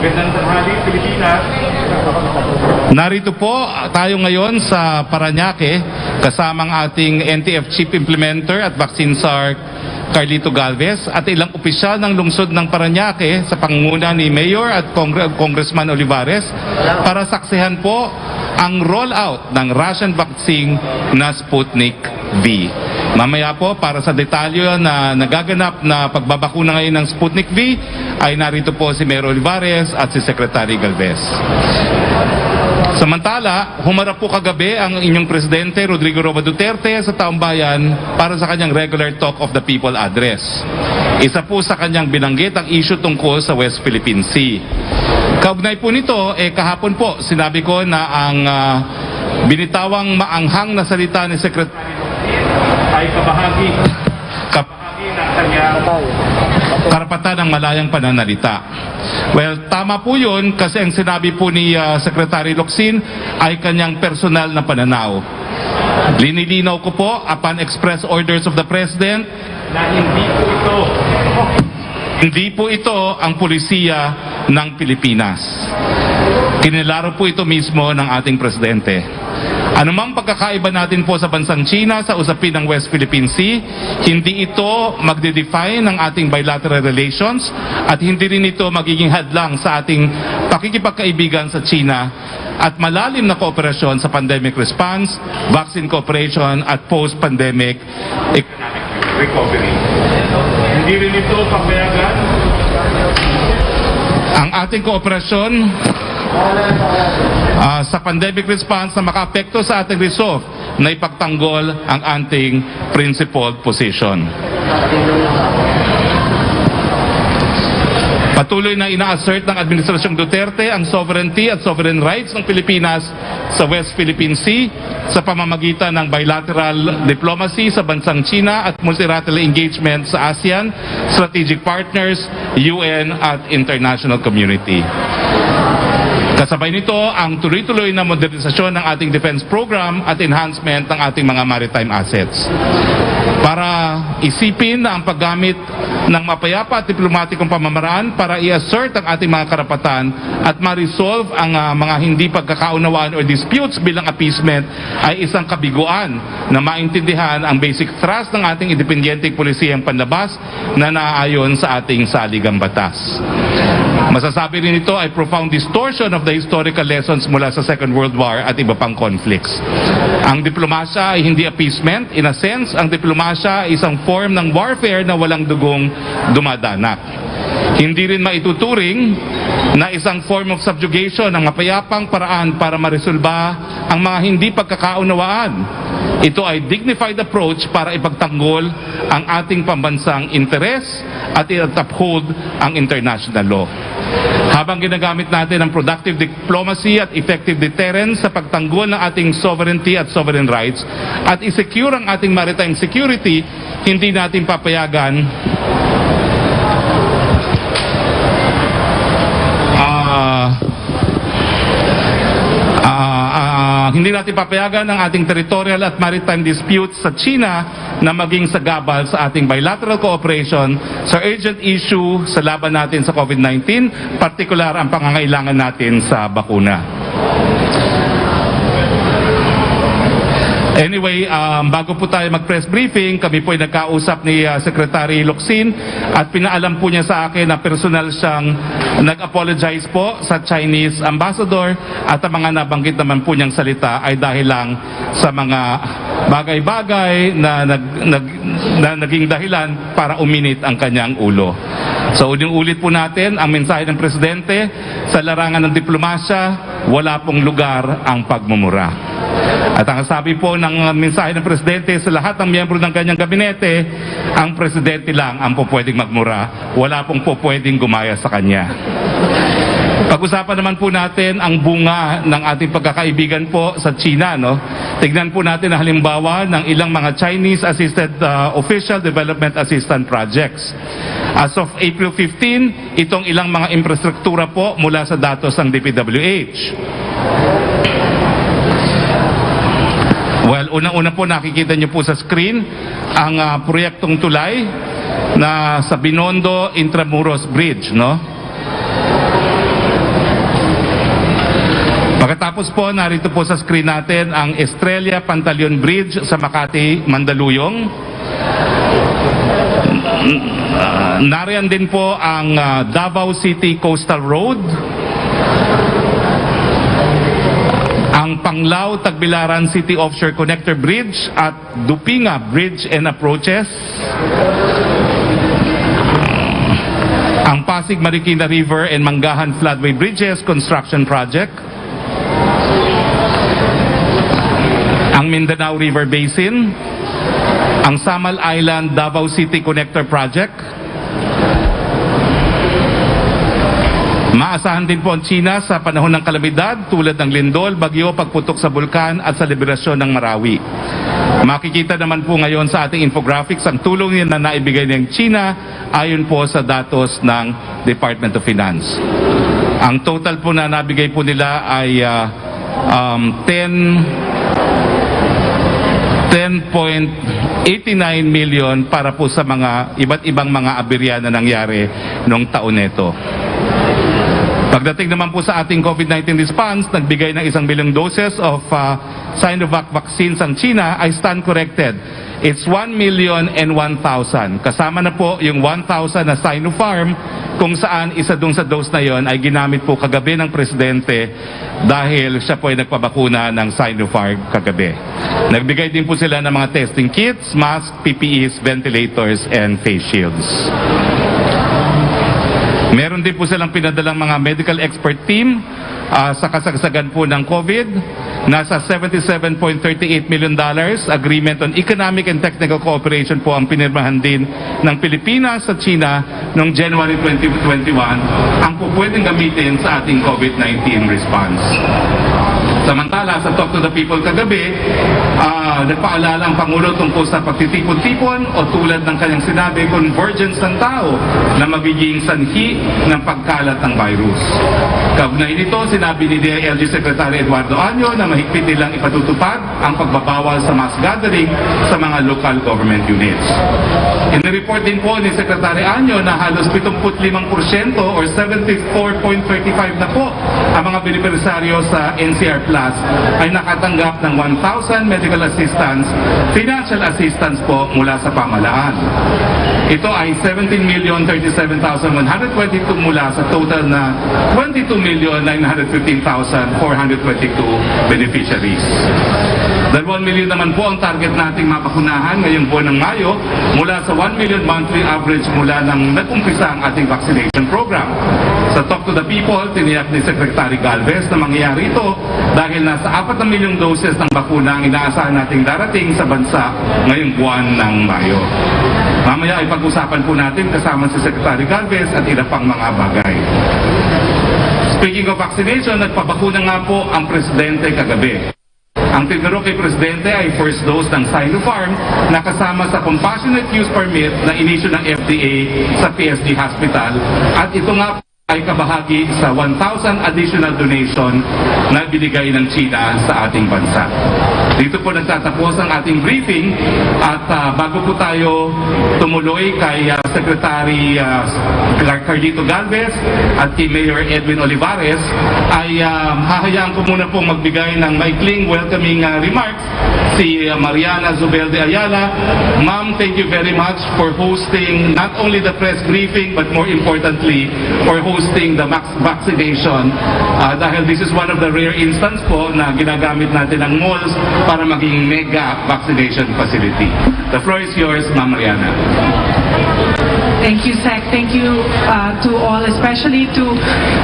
Magandang tanghali, Pilipinas. Narito po tayo ngayon sa Parañaque kasamang ating NTF Chief Implementer at Vaccine Czar Carlito Galvez at ilang opisyal ng lungsod ng Parañaque sa pangunguna ni Mayor at Congressman Olivares para saksihan po ang rollout ng Russian vaccine na Sputnik V. Mamaya po, para sa detalyo na nagaganap na pagbabakuna ngayon ng Sputnik V, ay narito po si Mayor Olivares at si Secretary Galvez. Samantala, humarap po kagabi ang inyong Presidente Rodrigo Roa Duterte sa taong bayan para sa kanyang regular Talk of the People address. Isa po sa kanyang binanggit ang issue tungkol sa West Philippine Sea. Kaugnay po nito, kahapon po sinabi ko na ang binitawang maanghang na salita ni Secretary ay kabahagi ng kanyang karapatan ng malayang pananalita. Well, tama po yun kasi ang sinabi po ni Secretary Roque ay kanyang personal na pananaw. Linilinaw ko po upon express orders of the President na hindi po ito ang pulisiya ng Pilipinas. Kinilaro po ito mismo ng ating Presidente. Anumang pagkakaiba natin po sa bansang China sa usapin ng West Philippine Sea, hindi ito magde-define ng ating bilateral relations at hindi rin ito magiging hadlang sa ating pakikipagkaibigan sa China at malalim na kooperasyon sa pandemic response, vaccine cooperation at post-pandemic economic recovery. Hindi rin ito papayagan ang ating kooperasyon sa pandemic response na makaapekto sa ating resolve na ipagtanggol ang ating principled position. Patuloy na ina-assert ng Administrasyong Duterte ang sovereignty at sovereign rights ng Pilipinas sa West Philippine Sea sa pamamagitan ng bilateral diplomacy sa bansang China at multilateral engagement sa ASEAN, strategic partners, UN at international community. Kasabay nito ang tuloy-tuloy na modernisasyon ng ating defense program at enhancement ng ating mga maritime assets. Para isipin na ang paggamit ng mapayapa at diplomatikong pamamaraan para i-assert ang ating mga karapatan at ma-resolve ang mga hindi pagkakaunawaan o disputes bilang appeasement ay isang kabiguan na maintindihan ang basic thrust ng ating independyenteng pulisiyang panlabas na naaayon sa ating saligang batas. Masasabi rin ito ay profound distortion of the historical lessons mula sa Second World War at iba pang conflicts. Ang diplomasya ay hindi appeasement. In a sense, ang diplomasya ay isang form ng warfare na walang dugong dumadanak. Hindi rin maituturing na isang form of subjugation ang mapayapang paraan para maresolba ang mga hindi pagkakaunawaan. Ito ay dignified approach para ipagtanggol ang ating pambansang interes at i-uphold ang international law. Habang ginagamit natin ang productive diplomacy at effective deterrence sa pagtanggol ng ating sovereignty at sovereign rights at i-secure ang ating maritime security, hindi natin papayagan ang ating territorial at maritime disputes sa China na maging sagabal sa ating bilateral cooperation sa urgent issue sa laban natin sa COVID-19, partikular ang pangangailangan natin sa bakuna. Anyway, bago po tayo mag-press briefing, kami po ay nagkausap ni Secretary Roque at pinaalam po niya sa akin na personal siyang nag-apologize po sa Chinese ambassador at ang mga nabanggit naman po niyang salita ay dahil lang sa mga bagay-bagay na naging dahilan para uminit ang kanyang ulo. So ulit po natin ang mensahe ng Presidente sa larangan ng diplomasya, wala pong lugar ang pagmumura. At ang sabi po ng mensahe ng Presidente sa lahat ng miyembro ng kanyang gabinete, ang Presidente lang ang po pwedeng magmura, wala pong po pwedeng gumaya sa kanya. Pag-usapan naman po natin ang bunga ng ating pagkakaibigan po sa China, no? Tignan po natin ang halimbawa ng ilang mga Chinese-assisted official development assistance projects. As of April 15, itong ilang mga infrastruktura po mula sa datos ng DPWH. Well, unang-una po nakikita niyo po sa screen ang proyektong tulay na sa Binondo Intramuros Bridge, no? Pagkatapos po, narito po sa screen natin ang Estrella Pantaleon Bridge sa Makati, Mandaluyong. Nariyan din po ang Davao City Coastal Road, ang Panglao Tagbilaran City Offshore Connector Bridge at Dupinga Bridge and Approaches, ang Pasig Marikina River and Manggahan Floodway Bridges Construction Project, ang Mindanao River Basin, ang Samal Island Davao City Connector Project. Maasahan din po ang China sa panahon ng kalamidad tulad ng lindol, bagyo, pagputok sa bulkan at sa liberasyon ng Marawi. Makikita naman po ngayon sa ating infographics ang tulong na naibigay ng China ayon po sa datos ng Department of Finance. Ang total po na nabigay po nila ay 10.89 million para po sa mga iba't ibang mga aberya na nangyari noong taon nito. Pagdating naman po sa ating COVID-19 response, nagbigay ng 1 milyong doses of Sinovac vaccines ang China. I stand corrected. It's 1,001,000. Kasama na po yung 1,000 na Sinopharm kung saan isa dun sa dose na yon ay ginamit po kagabi ng Presidente dahil siya po ay nagpabakuna ng Sinopharm kagabi. Nagbigay din po sila ng mga testing kits, masks, PPEs, ventilators, and face shields. Meron din po silang pinadalang mga medical expert team sa kasagsagan po ng COVID. Nasa $77.38 million agreement on economic and technical cooperation po ang pinirmahan din ng Pilipinas sa China noong January 2021 ang po pwedeng gamitin sa ating COVID-19 response. Samantala, sa Talk to the People kagabi, nagpaalala ang Pangulo tungkol sa pagtitipon-tipon o tulad ng kanyang sinabi, convergence ng tao na magiging sanhi ng pagkalat ng virus. Kaugnay nito, sinabi ni DILG Secretary Eduardo Año na mahigpit nilang ipatutupad ang pagbabawal sa mass gathering sa mga local government units. In-report din po ni Secretary Año na halos 75% or 74.35 na po ang mga benepisaryo sa NCR Plus ay nakatanggap ng 1,000 medical assistance, financial assistance po mula sa pamahalaan. Ito ay 17,037,122 mula sa total na 22,915,422 beneficiaries. 2 million naman po ang target nating mapakunahan ngayong buwan ng Mayo mula sa 1 million monthly average mula nang nag-umpisa ang ating vaccination program. Sa Talk to the People, tiniyak ni Secretary Galvez na mangyayari ito dahil nasa 4 na milyong doses ng bakuna ang inaasahan nating darating sa bansa ngayong buwan ng Mayo. Mamaya ay pag-usapan po natin kasama si Secretary Galvez at iba pang mga bagay. Speaking of vaccination, nagpabakuna nga po ang Presidente kagabi. Ang tinuro kay Presidente ay first dose ng Sinopharm na kasama sa Compassionate Use Permit na inisyu ng FDA sa PSG Hospital at ito nga ay kabahagi sa 1,000 additional donation na binigay ng China sa ating bansa. Dito po nagtatapos ang ating briefing at bago po tayo tumuloy kay Secretary Carlito Galvez at kay Mayor Edwin Olivares ay hahayaan ko muna pong magbigay ng maikling welcoming remarks si Mariana Zubel de Ayala. Ma'am, thank you very much for hosting not only the press briefing but more importantly for hosting the mass vaccination dahil this is one of the rare instances po na ginagamit natin ang malls para maging mega vaccination facility. The floor is yours, Ma'am Mariana. Thank you, Sec. Thank you to all, especially to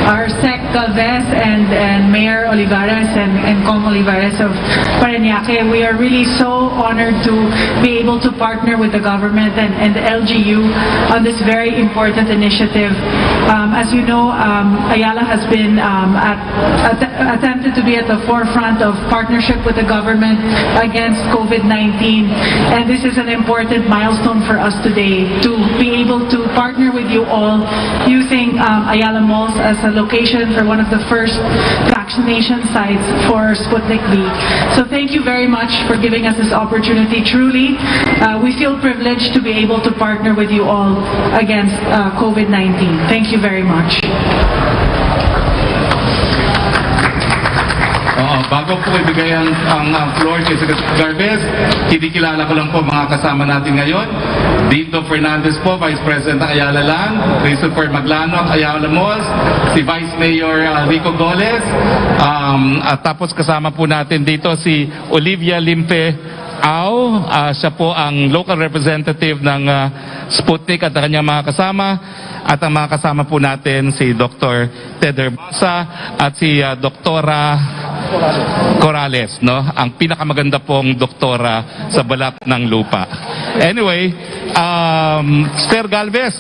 our Sec Galvez and Mayor Olivares and Com Olivares of Parañaque. We are really so honored to be able to partner with the government and the LGU on this very important initiative. As you know, Ayala has been attempted to be at the forefront of partnership with the government against COVID-19, and this is an important milestone for us today to be able to partner with you all using Ayala Malls as a location for one of the first vaccination sites for Sputnik V. So thank you very much for giving us this opportunity. Truly, we feel privileged to be able to partner with you all against COVID-19. Thank you very much. Bago po ibigay ang floor kay Secretary Garbes, kinikilala ko lang po mga kasama natin ngayon. Dito Fernandez po, Vice President Ayala Land, Christopher Maglano, Ayala Malls, si Vice Mayor Rico Goles, at tapos kasama po natin dito si Olivia Limpe Au, siya po ang local representative ng Sputnik at kanyang mga kasama. At ang mga kasama po natin si Dr. Ted Herbasa at si Doktora Corrales, no? Ang pinakamaganda pong doktora sa balat ng lupa. Anyway, Sir Galvez,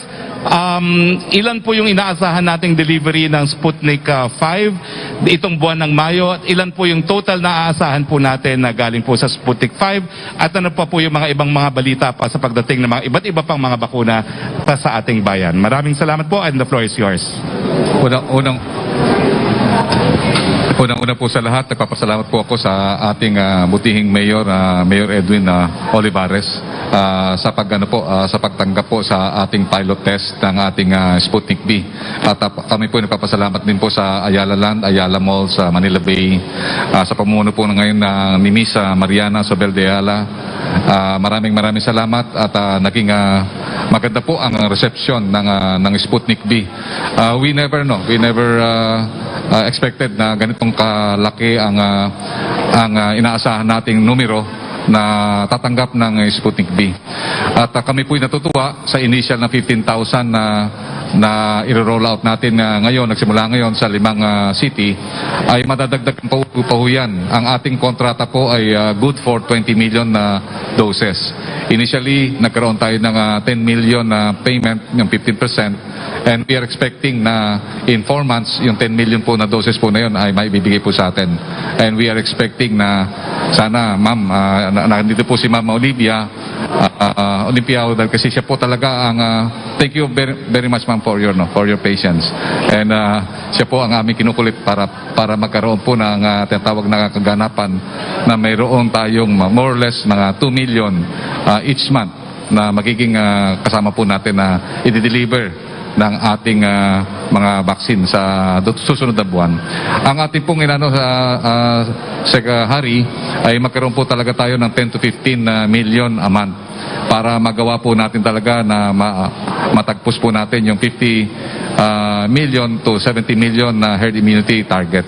ilan po yung inaasahan nating delivery ng Sputnik 5 itong buwan ng Mayo, at ilan po yung total na aasahan po natin na galing po sa Sputnik 5, at ano pa po yung mga ibang mga balita pa sa pagdating ng mga iba't iba pang mga bakuna pa sa ating bayan. Maraming salamat po, and the floor is yours. Unang-una po sa lahat, nagpapasalamat po ako sa ating butihing Mayor, Mayor Edwin Olivares, sa pagtanggap po sa ating pilot test ng ating Sputnik V. At kami po nagpapasalamat din po sa Ayala Land, Ayala Mall, sa Manila Bay, sa pamumuno po ngayon ni Miss Mariana Sobel de Ayala. Maraming salamat, at naging maganda po ang reception ng Sputnik V. We never expected na ganitong kalaki ang inaasahan nating numero na tatanggap ng Sputnik V. At kami po'y natutuwa sa initial na 15,000 na i-roll out natin ngayon, nagsimula ngayon sa 5 city, ay madadagdag pa ho yan. Ang ating kontrata po ay good for 20 million na doses. Initially, nagkaroon tayo ng 10 million na payment, yung 15%, and we are expecting na in 4 months, yung 10 million po na doses po na yun ay maibibigay po sa atin. And we are expecting na sana, ma'am, nandito po si Ma'am Olivia, dahil kasi siya po talaga ang thank you very much, ma'am, for your patience. And siya po ang aming kinukulit para magkaroon po ng tinatawag na kaganapan na mayroon tayong more or less mga 2 million each month na magiging kasama po natin na i-deliver ng ating mga vaccine sa susunod na buwan. Ang ating pong Sec. Harry, ay magkaroon po talaga tayo ng 10 to 15 million a month para magawa po natin talaga na matagpos po natin yung 50 million to 70 million na herd immunity target.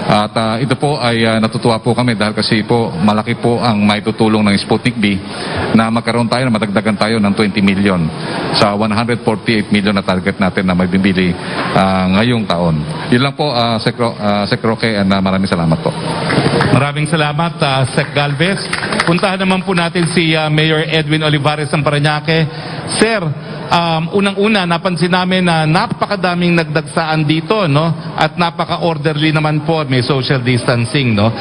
At ito po ay natutuwa po kami dahil kasi po malaki po ang maitutulong ng Sputnik V na magkaroon tayo, na madagdagan tayo ng 20 million sa 148 million na target natin na may bibili ngayong taon. Yun lang po, Sec. Roque, and maraming salamat po. Maraming salamat, Sec. Galvez. Puntahan naman po natin si Mayor Edwin Olivares ng Parañaque. Sir, unang-una, napansin namin na napakadaming nagdagsaan dito, no? At napaka-orderly naman po, may social distancing, no?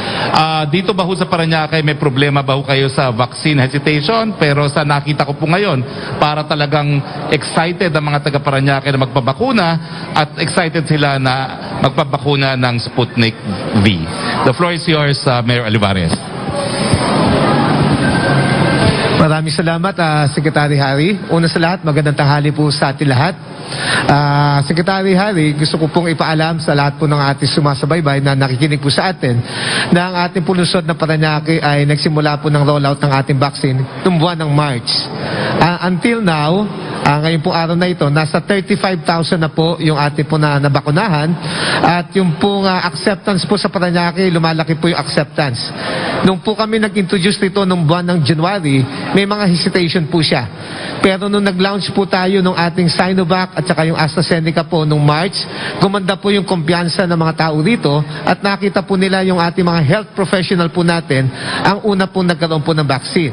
Dito ba ho sa Parañaque, may problema ba ho kayo sa vaccine hesitation? Pero sa nakita ko po ngayon, para talagang excited ang mga taga-Parañaque na magpabakuna, at excited sila na magpabakuna ng Sputnik V. The floor is yours, Mayor Olivares. Maraming salamat, Secretary Harry. Una sa lahat, magandang tanghali po sa ating lahat. Secretary Harry, gusto ko pong ipaalam sa lahat po ng ating sumasabaybay na nakikinig po sa atin na ang ating pulusod na Parañaque ay nagsimula po ng rollout ng ating vaccine noong buwan ng March. Until now, ngayon pong araw na ito, nasa 35,000 na po yung ating po na nabakunahan, at yung pong acceptance po sa Parañaque, lumalaki po yung acceptance. Nung po kami nag-introduce nito nung buwan ng January, may mga hesitation po siya. Pero nung nag-launch po tayo nung ating Sinovac at saka yung AstraZeneca po nung March, gumanda po yung kumpiyansa ng mga tao dito, at nakita po nila yung ating mga health professional po natin ang una po nagkaroon po ng vaccine.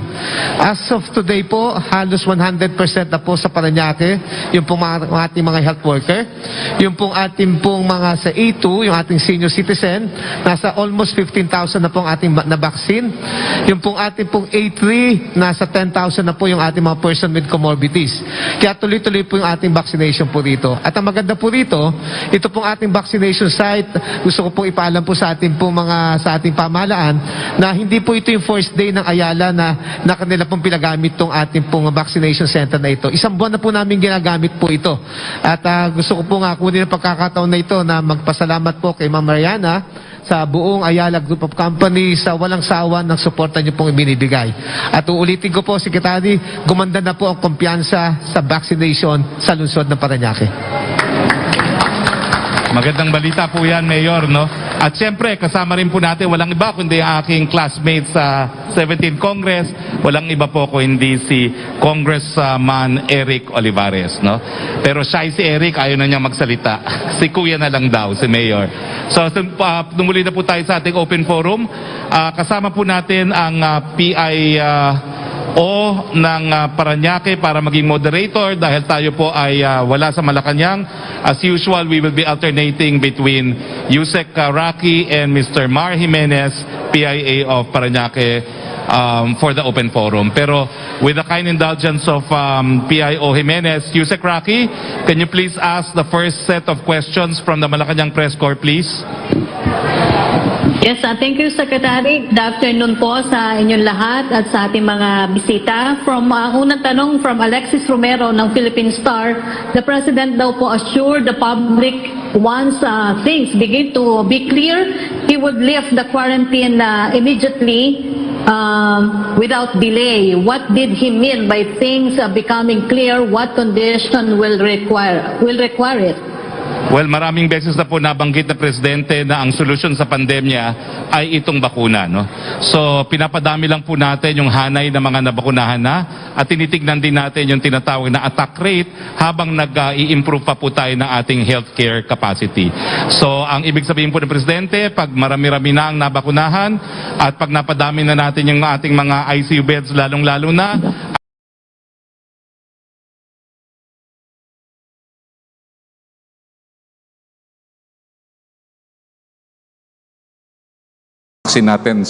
As of today po, halos 100% na po sa Parañaque, yung pong ating mga health worker, yung pong ating pong mga sa A2, yung ating senior citizen, nasa almost 15,000 na pong ating na vaccine, yung pong ating pong A3, nasa 10,000 na po yung ating mga person with comorbidities. Kaya tuloy-tuloy po yung ating vaccination. vaccination po rito. At ang maganda po rito, ito pong ating vaccination site, gusto ko pong ipaalam po sa ating pamahalaan na hindi po ito yung first day ng Ayala na kanila pong pinagamit tong ating pong vaccination center na ito. Isang buwan na po namin ginagamit po ito. At gusto ko po nga kunin ang pagkakataon na ito na magpasalamat po kay Ma'am Mariana sa buong Ayala Group of Company sa walang sawa ng suporta niyo pong ibinibigay. At uulitin ko po, Secretary, gumanda na po ang kumpiyansa sa vaccination sa lungsod ng Parañaque. Magandang balita po yan, Mayor, no? At siyempre, kasama rin po natin, walang iba kundi ang aking classmate sa 17th Congress, walang iba po kundi si Congressman Eric Olivares, no? Pero shy si Eric, ayaw na niya magsalita. Si Kuya na lang daw, si Mayor. So, tumuli na po tayo sa ating open forum. Kasama po natin ang PIO ng Parañaque para maging moderator dahil tayo po ay wala sa Malacanang. As usual, we will be alternating between Yusek Roque and Mr. Mar Jimenez, PIA of Parañaque, for the open forum. Pero with the kind indulgence of PIO Jimenez, Yusek Roque, can you please ask the first set of questions from the Malacanang Press Corps, please? Yes, thank you, Secretary. Good afternoon po sa inyong lahat at sa ating mga bisita. From unang tanong from Alexis Romero ng Philippine Star, the President daw po assured the public once things begin to be clear, he would lift the quarantine immediately without delay. What did he mean by things becoming clear? What condition will require it? Well, maraming beses na po nabanggit na Presidente na ang solusyon sa pandemya ay itong bakuna, no? So, pinapadami lang po natin yung hanay ng mga nabakunahan na at tinitignan din natin yung tinatawag na attack rate habang nag-i-improve pa po tayo ng ating healthcare capacity. So, ang ibig sabihin po ng Presidente, pag marami-rami na ang nabakunahan at pag napadami na natin yung ating mga ICU beds lalong-lalo na, natin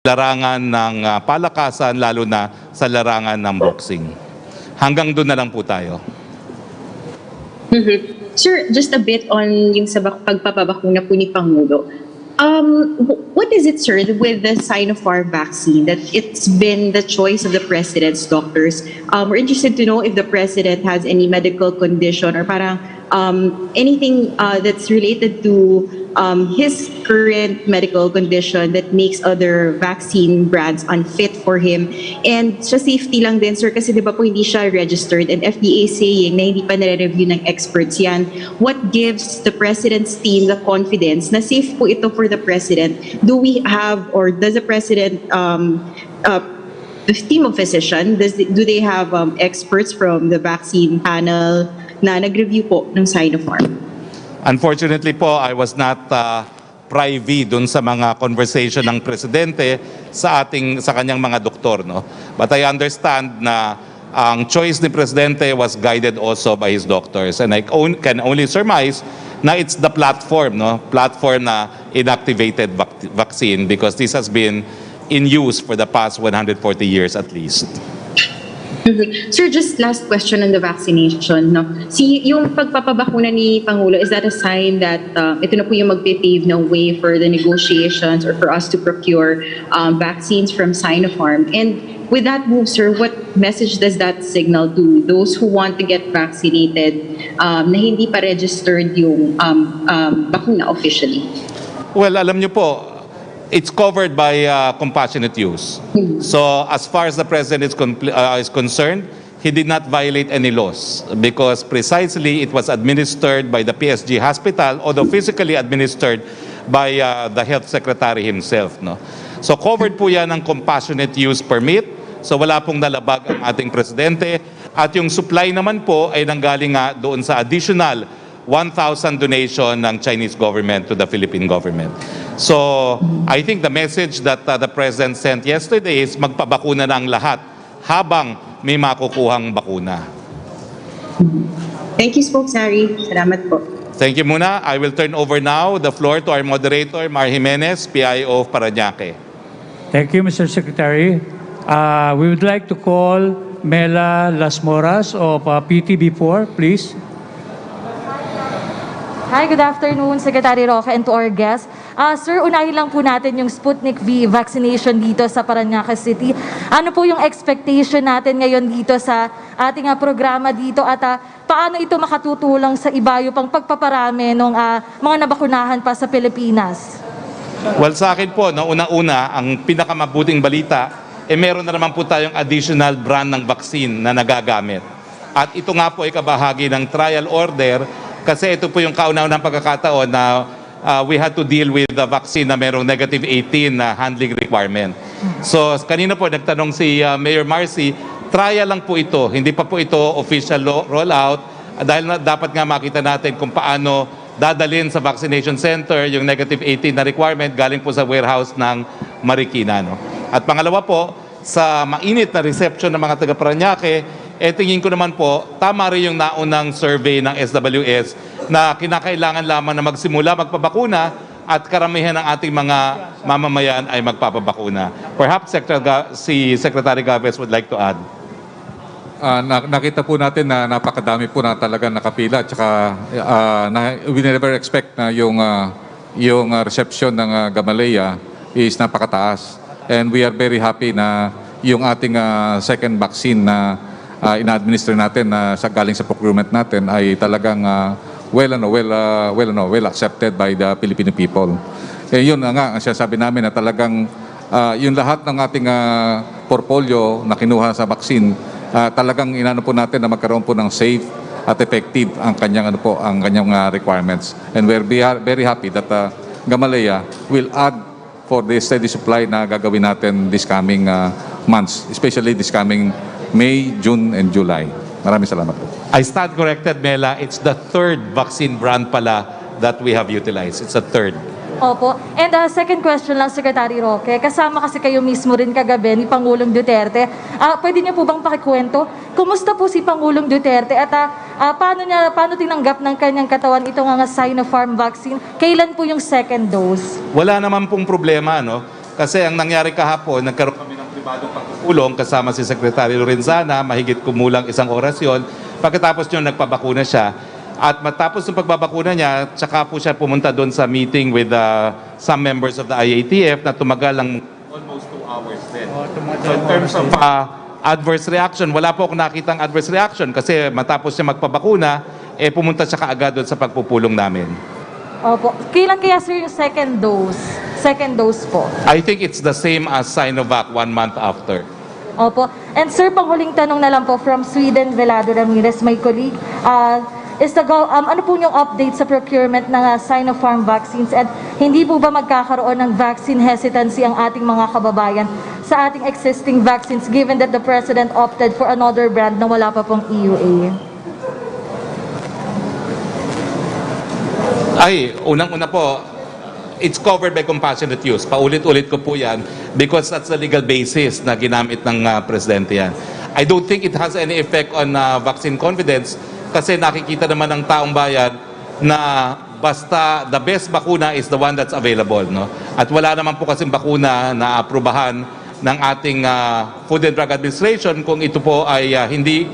larangan ng palakasan, lalo na sa larangan ng boxing. Hanggang doon na lang po tayo. Sir, just a bit on yung sa pagpapabakuna po ni Pangulo. What is it, sir, with the Sinopharm vaccine that it's been the choice of the president's doctors? We're interested to know if the president has any medical condition or parang anything that's related to his current medical condition that makes other vaccine brands unfit for him. And sa safety lang din, sir, kasi di ba po hindi siya registered and FDA saying na hindi pa nare-review ng experts yan. What gives the president's team the confidence na safe po ito for the president? Do we have, or does the president, the team of physicians, do they have experts from the vaccine panel na nag-review po ng Sinopharm? Unfortunately po, I was not privy dun sa mga conversation ng presidente sa kanyang mga doktor, no. But I understand na ang choice ni presidente was guided also by his doctors, and I can only surmise na it's the platform, no, platform na inactivated vaccine, because this has been in use for the past 140 years at least. Sir, just last question on the vaccination. No? Yung pagpapabakuna ni Pangulo, is that a sign that ito na po yung magpipave ng way for the negotiations or for us to procure vaccines from Sinopharm? And with that move, sir, what message does that signal to those who want to get vaccinated na hindi pa registered yung bakuna officially? Well, alam niyo po, it's covered by compassionate use. So as far as the president is concerned, he did not violate any laws because precisely it was administered by the PSG hospital, although physically administered by the health secretary himself. No? So covered po yan ng compassionate use permit. So wala pong nalabag ang ating presidente. At yung supply naman po ay nanggaling nga doon sa additional 1,000 donation ng Chinese government to the Philippine government. So, I think the message that the President sent yesterday is magpabakuna na ang lahat habang may makukuhang bakuna. Thank you, Spokesperson. Salamat po. Thank you muna. I will turn over now the floor to our moderator, Mar Jimenez, PIO of Parañaque. Thank you, Mr. Secretary. We would like to call Mela Las Moras of PTB4, please. Hi, good afternoon, Secretary Roque, and to our guests. Sir, unahin lang po natin yung Sputnik V vaccination dito sa Parañaque City. Ano po yung expectation natin ngayon dito sa ating programa dito at paano ito makatutulong sa ibayo pang pagpaparami ng mga nabakunahan pa sa Pilipinas? Well, sa akin po, no, una-una, ang pinakamabuting balita, meron na naman po tayong additional brand ng vaccine na nagagamit. At ito nga po ay kabahagi ng trial order. Kasi ito po yung kauna-unang pagkakataon na we had to deal with the vaccine na merong negative 18 na handling requirement. So kanina po nagtanong si Mayor Marcy, trial lang po ito, hindi pa po ito official rollout dahil dapat nga makita natin kung paano dadalhin sa vaccination center yung negative 18 na requirement galing po sa warehouse ng Marikina. No? At pangalawa po, sa mainit na reception ng mga taga-Parañaque, tingin ko naman po, tama rin yung naunang survey ng SWS na kinakailangan lamang na magsimula magpabakuna at karamihan ng ating mga mamamayan ay magpapabakuna. Perhaps si Secretary Galvez would like to add. Nakita po natin na napakadami po na talaga nakapila at saka we never expect na yung reception ng Gamaleya is napakataas. And we are very happy na yung ating second vaccine na ina-administer natin sa galing sa procurement natin ay talagang well accepted by the Filipino people. Yun nga ang sinasabi namin na talagang yung lahat ng ating portfolio na kinuha sa vaccine, talagang inano po natin na magkaroon po ng safe at effective ang kanyang requirements. And we're very happy that Gamaleya will add for the steady supply na gagawin natin this coming months, especially this coming May, June, and July. Maraming salamat po. I stand corrected, Mela. It's the third vaccine brand pala that we have utilized. It's a third. Opo. And second question lang, Secretary Roque. Kasama kasi kayo mismo rin kagabi ni Pangulong Duterte. Pwede niyo po bang pakikwento? Kumusta po si Pangulong Duterte at paano tinanggap ng kanyang katawan itong Sinopharm vaccine? Kailan po yung second dose? Wala naman pong problema, no? Kasi ang nangyari kahapon, nagkaroon kami ng pribadong pagpupulong kasama si Secretary Lorenzana, mahigit kumulang 1 oras yon. Pagkatapos nyo, nagpabakuna siya. At matapos ng pagbabakuna niya, tsaka po siya pumunta doon sa meeting with some members of the IATF na tumagal ng almost 2 hours din. So in terms of adverse reaction, wala po akong nakitang adverse reaction kasi matapos siya magpabakuna, pumunta siya kaagad doon sa pagpupulong namin. Opo. Kailan kaya sir yung second dose? Second dose po. I think it's the same as Sinovac 1 month after. Opo. And sir, panghuling tanong na lang po from Sweden, Velado Ramirez, my colleague. Ano po yung update sa procurement ng Sinopharm vaccines at hindi po ba magkakaroon ng vaccine hesitancy ang ating mga kababayan sa ating existing vaccines given that the President opted for another brand na wala pa pong EUA? Ay, unang-una po, it's covered by compassionate use. Paulit-ulit ko po yan because that's the legal basis na ginamit ng Presidente yan. I don't think it has any effect on vaccine confidence kasi nakikita naman ng taong bayan na basta the best bakuna is the one that's available. No? At wala naman po kasing bakuna na aprubahan ng ating Food and Drug Administration kung ito po ay hindi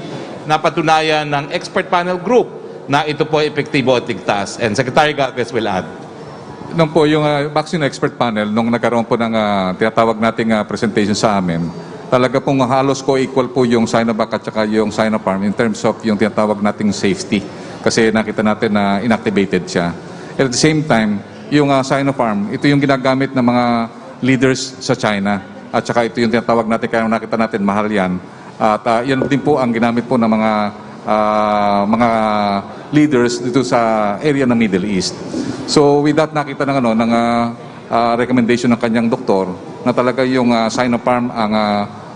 napatunayan ng expert panel group na ito po ay epektibo at ligtas. And Secretary Galvez will add. Nung po yung vaccine expert panel, nung nagkaroon po ng tinatawag nating presentation sa amin, talaga pong halos co-equal po yung Sinovac at saka yung Sinopharm in terms of yung tinatawag nating safety. Kasi nakita natin na inactivated siya. At the same time, yung Sinopharm, ito yung ginagamit ng mga leaders sa China. At saka ito yung tinatawag natin, kaya nakita natin mahal yan. At yan din po ang ginamit po ng mga leaders dito sa area ng Middle East. So with that, nakita ng recommendation ng kanyang doktor na talaga yung Sinopharm ang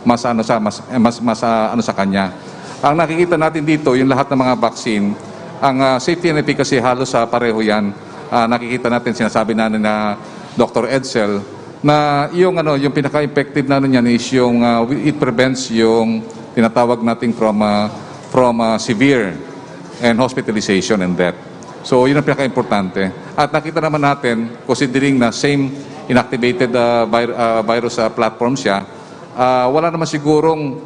mas sa kanya. Ang nakikita natin dito, yung lahat ng mga vaccine, ang safety and efficacy halos pareho yan. Nakikita natin, sinasabi na Dr. Edsel, na yung pinaka-effective na niyan is yung it prevents yung tinatawag nating from severe and hospitalization and death. So yun ang pinaka-importante. At nakita naman natin, considering na same inactivated virus platform siya, wala naman sigurong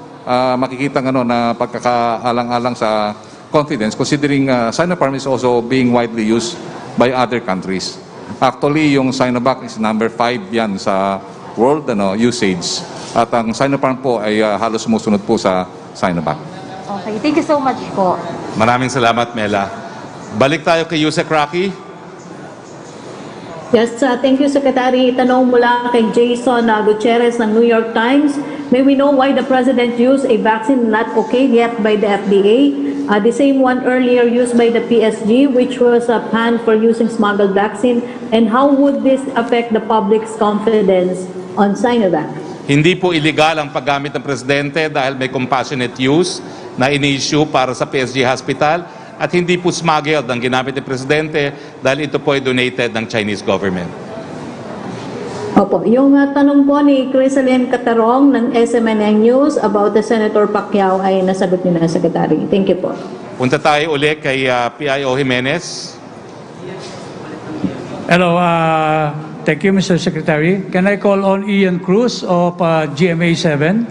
makikita na pagkakaalang-alang sa confidence considering Sinopharm is also being widely used by other countries. Actually, yung Sinovac is number 5 yan sa world usage. At ang Sinopharm po ay halos sumusunod po sa Sinovac. Okay, thank you so much po. Maraming salamat, Mela. Balik tayo kay Yusek Roque. Yes, thank you, Secretary. Tanong mula kay Jason Gutierrez ng New York Times. May we know why the President used a vaccine not okayed yet by the FDA? The same one earlier used by the PSG, which was banned for using smuggled vaccine. And how would this affect the public's confidence on Sinovac? Hindi po illegal ang paggamit ng Presidente dahil may compassionate use na ini-issue para sa PSG Hospital. At hindi po smuggled ang ginamit ni Presidente dahil ito po ay donated ng Chinese government. Opo, yung tanong po ni Crisalyn Catarong ng SMNN News about the Senator Pacquiao ay nasagot ni na Secretary. Thank you po. Punta tayo ulit kay PIO Jimenez. Hello, thank you, Mr. Secretary. Can I call on Ian Cruz of GMA 7?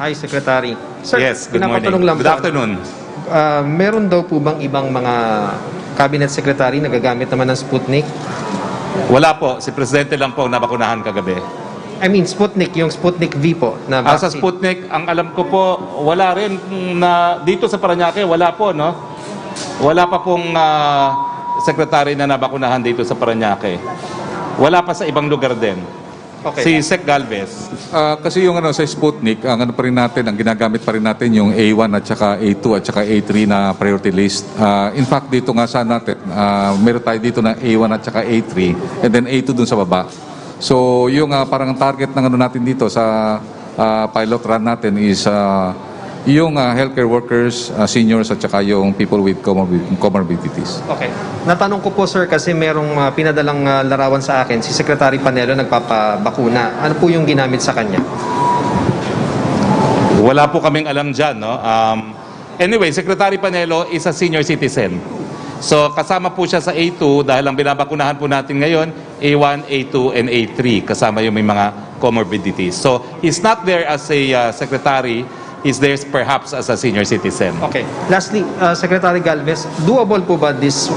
Hi, Secretary. Sir, Yes, good morning. pinapatanong lang Good po, afternoon. meron daw po bang ibang mga cabinet secretary na gagamit naman ng Sputnik? Wala po. Si Presidente lang po ang nabakunahan kagabi. I mean, Sputnik, yung Sputnik V po na Sa vaccine. Sputnik, ang alam ko po, wala rin na dito sa Parañaque, wala po, no? Wala pa pong secretary na nabakunahan dito sa Parañaque. Wala pa sa ibang lugar din. Okay. Si Sec Galvez. Kasi yung sa Sputnik, ang pa rin natin, ang ginagamit pa rin natin yung A1 at saka A2 at saka A3 na priority list. In fact, dito nga sa natin, meron tayo dito na A1 at saka A3 and then A2 dun sa baba. So yung parang target ng natin dito sa pilot run natin is yung healthcare workers, seniors at saka yung people with comorbidities. Okay. Natanong ko po, sir, kasi merong pinadalang larawan sa akin, si Secretary Panelo nagpapabakuna. Ano po yung ginamit sa kanya? Wala po kaming alam dyan, no? Anyway, Secretary Panelo is a senior citizen. So kasama po siya sa A2 dahil ang binabakunahan po natin ngayon A1, A2, and A3, kasama yung may mga comorbidities. So he's not there as a secretary, he's there perhaps as a senior citizen. Okay. Lastly, Secretary Galvez, doable po ba this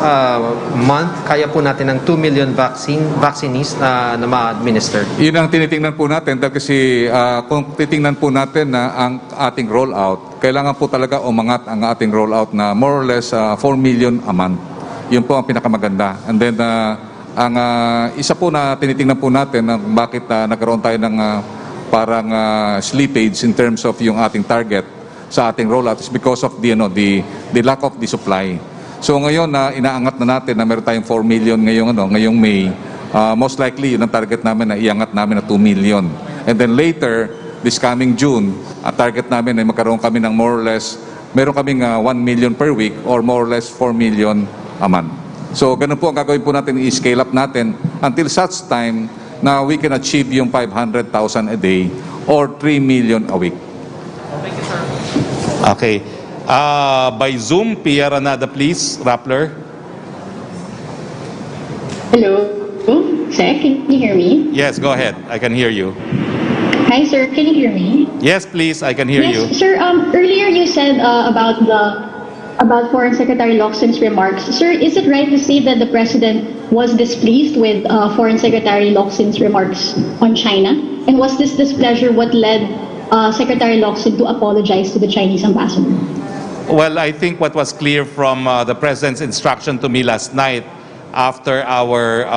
month? Kaya po natin ng 2 million vaccinees na ma-administer? Yun ang tinitingnan po natin dahil kasi kung titingnan po natin na ang ating rollout, kailangan po talaga umangat ang ating rollout na more or less 4 million a month. Yun po ang pinakamaganda. And then ang isa po na tinitingnan po natin na bakit nagkaroon tayo ng parang slippage in terms of yung ating target sa ating rollout is because of the lack of the supply. So ngayon inaangat na natin na meron tayong 4 million ngayong May. Most likely yun ang target namin na iangat namin na 2 million. And then later, this coming June, ang target namin ay magkaroon kami ng more or less, meron kaming 1 million per week or more or less 4 million a month. So ganun po ang gagawin po natin, i-scale up natin until such time na we can achieve yung 500,000 a day or 3 million a week. Okay. By Zoom, Pia Ranada, please. Rappler. Hello, sir, can you hear me? Yes, go ahead. I can hear you. Hi, sir, can you hear me? Yes, please. I can hear you. Yes, sir. Earlier you said about Foreign Secretary Locsin's remarks. Sir, is it right to say that the President was displeased with Foreign Secretary Locsin's remarks on China? And was this displeasure what led Secretary Locsin to apologize to the Chinese ambassador? Well, I think what was clear from the President's instruction to me last night after our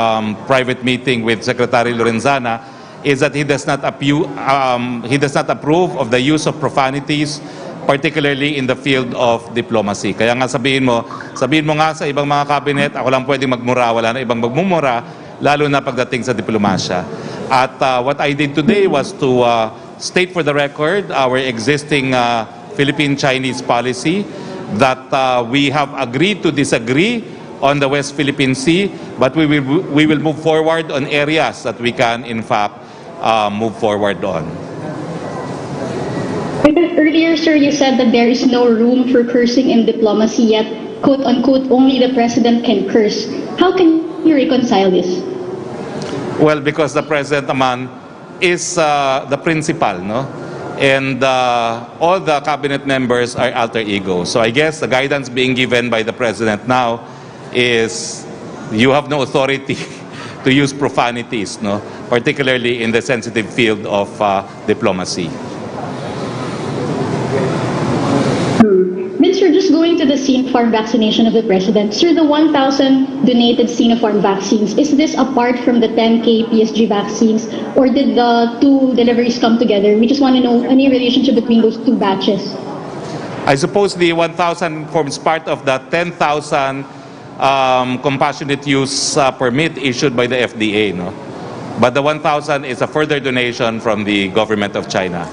private meeting with Secretary Lorenzana is that he does not approve of the use of profanities, particularly in the field of diplomacy. Kaya nga sabihin mo nga sa ibang mga cabinet, ako lang pwedeng magmura, wala na ibang magmumura, lalo na pagdating sa diplomasya. At what I did today was to state for the record our existing Philippine-Chinese policy that we have agreed to disagree on the West Philippine Sea, but we will move forward on areas that we can in fact move forward on. Earlier, sir, you said that there is no room for cursing in diplomacy, yet, quote-unquote, only the President can curse. How can you reconcile this? Well, because the President naman is the principal, no? And all the cabinet members are alter ego. So I guess the guidance being given by the President now is you have no authority to use profanities, no? Particularly in the sensitive field of diplomacy. Then, sir, just going to the Sinopharm vaccination of the President. Sir, the 1,000 donated Sinopharm vaccines, is this apart from the 10K PSG vaccines, or did the two deliveries come together? We just want to know any relationship between those two batches. I suppose the 1,000 forms part of the 10,000 compassionate use permit issued by the FDA, no? But the 1,000 is a further donation from the government of China.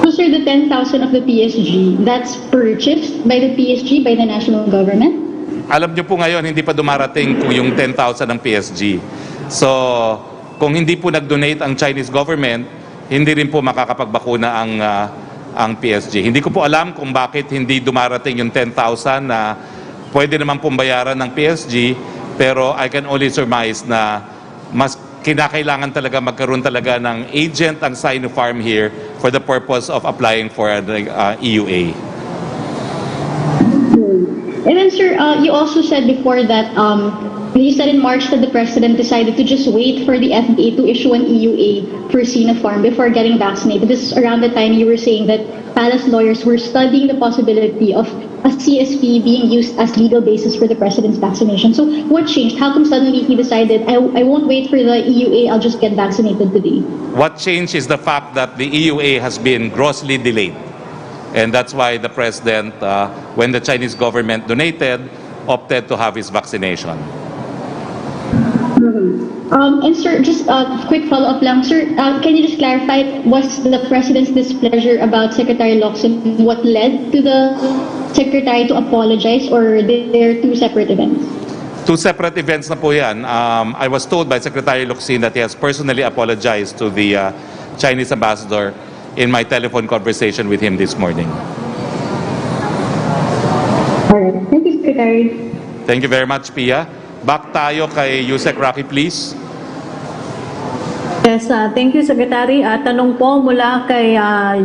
So, sir, the 10,000 of the PSG, that's purchased by the PSG, by the national government? Alam niyo po ngayon, hindi pa dumarating po yung 10,000 ng PSG. So, kung hindi po nag-donate ang Chinese government, hindi rin po makakapagbakuna ang PSG. Hindi ko po alam kung bakit hindi dumarating yung 10,000 na pwede naman pong bayaran ng PSG, pero I can only surmise na mas kinakailangan talaga magkaroon talaga ng agent ang Sinopharm here for the purpose of applying for the EUA. And then, sir, you also said before that you said in March that the President decided to just wait for the FDA to issue an EUA for Sinopharm before getting vaccinated. This is around the time you were saying that palace lawyers were studying the possibility of a CSP being used as legal basis for the President's vaccination. So what changed? How come suddenly he decided, I won't wait for the EUA, I'll just get vaccinated today? What changed is the fact that the EUA has been grossly delayed. And that's why the President, when the Chinese government donated, opted to have his vaccination. And sir, just a quick follow-up lang. Sir, can you just clarify, was the President's displeasure about Secretary Locsin what led to the Secretary to apologize, or there are two separate events? Two separate events na po yan. I was told by Secretary Locsin that he has personally apologized to the Chinese ambassador in my telephone conversation with him this morning. All right. Thank you, Secretary. Thank you very much, Pia. Back tayo kay Yusek Roque, please. Yes, thank you, Secretary. Tanong po mula kay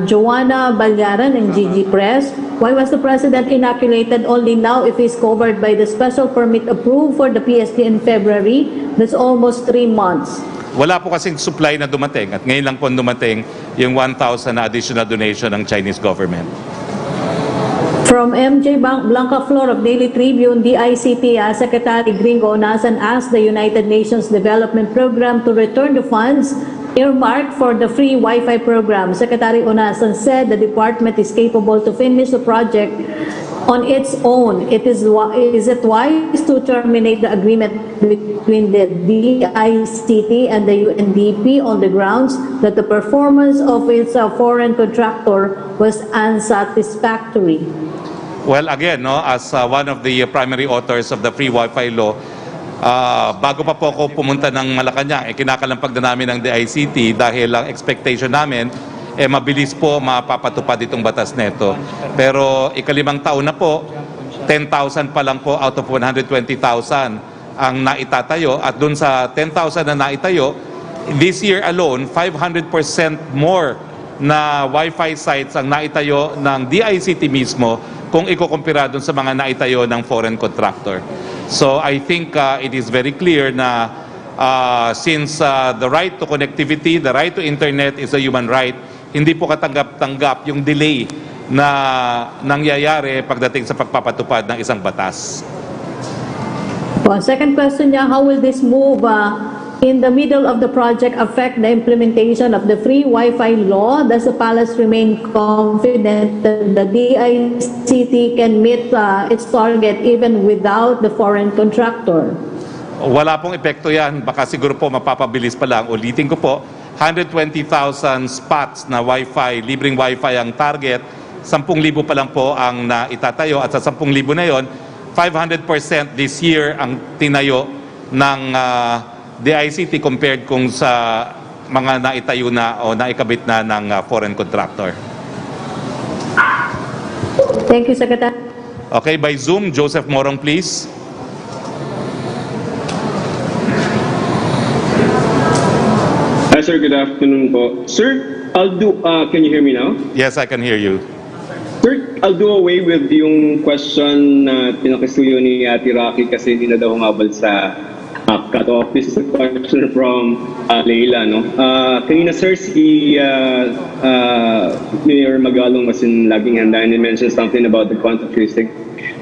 Joanna Balyaran ng GG Press. Why was the President inoculated only now if he's covered by the special permit approved for the PSD in February? That's almost 3 months. Wala po kasing supply na dumating at ngayon lang po dumating yung 1,000 na additional donation ng Chinese government. From MJ Blanca Flor of Daily Tribune, DICT Secretary Gringo Onasan asked the United Nations Development Program to return the funds earmarked for the free Wi-Fi program. Secretary Onasan said the department is capable to finish the project on its own. Is it wise to terminate the agreement between the DICT and the UNDP on the grounds that the performance of its foreign contractor was unsatisfactory? Well, again, no, as one of the primary authors of the free Wi-Fi law, bago pa po ako pumunta ng Malacanang, kinakalampag na namin ng DICT dahil ang expectation namin, mabilis po mapapatupad itong batas neto. Pero ikalimang taon na po, 10,000 pa lang po out of 120,000 ang naitatayo. At dun sa 10,000 na naitayo, this year alone, 500% more na Wi-Fi sites ang naitayo ng DICT mismo kung ikukumpira dun sa mga naitayo ng foreign contractor. So I think it is very clear na since the right to connectivity, the right to internet is a human right, hindi po katanggap-tanggap yung delay na nangyayari pagdating sa pagpapatupad ng isang batas. Well, second question niya, how will this move in the middle of the project affect the implementation of the free Wi-Fi law? Does the palace remain confident that the DICT can meet its target even without the foreign contractor? Wala pong epekto yan. Baka siguro po mapapabilis pa lang. Ulitin ko po, 120,000 spots na Wi-Fi, libreng Wi-Fi ang target. 10,000 pa lang po ang naitatayo. At sa 10,000 na yon, 500% this year ang tinayo ng DICT compared kung sa mga naitayo na o naikabit na ng foreign contractor. Thank you, Secretary. Okay, by Zoom, Joseph Morong, please. Hi, sir. Good afternoon po. Sir, can you hear me now? Yes, I can hear you. Sir, I'll do away with yung question na pinakisuyo ni Ate Roque kasi hindi na daw humabol sa cut-off. This is a question from Leila, no? Kanina, sir, si Mayor Magalong was in laging handa and he mentioned something about the contact tracing.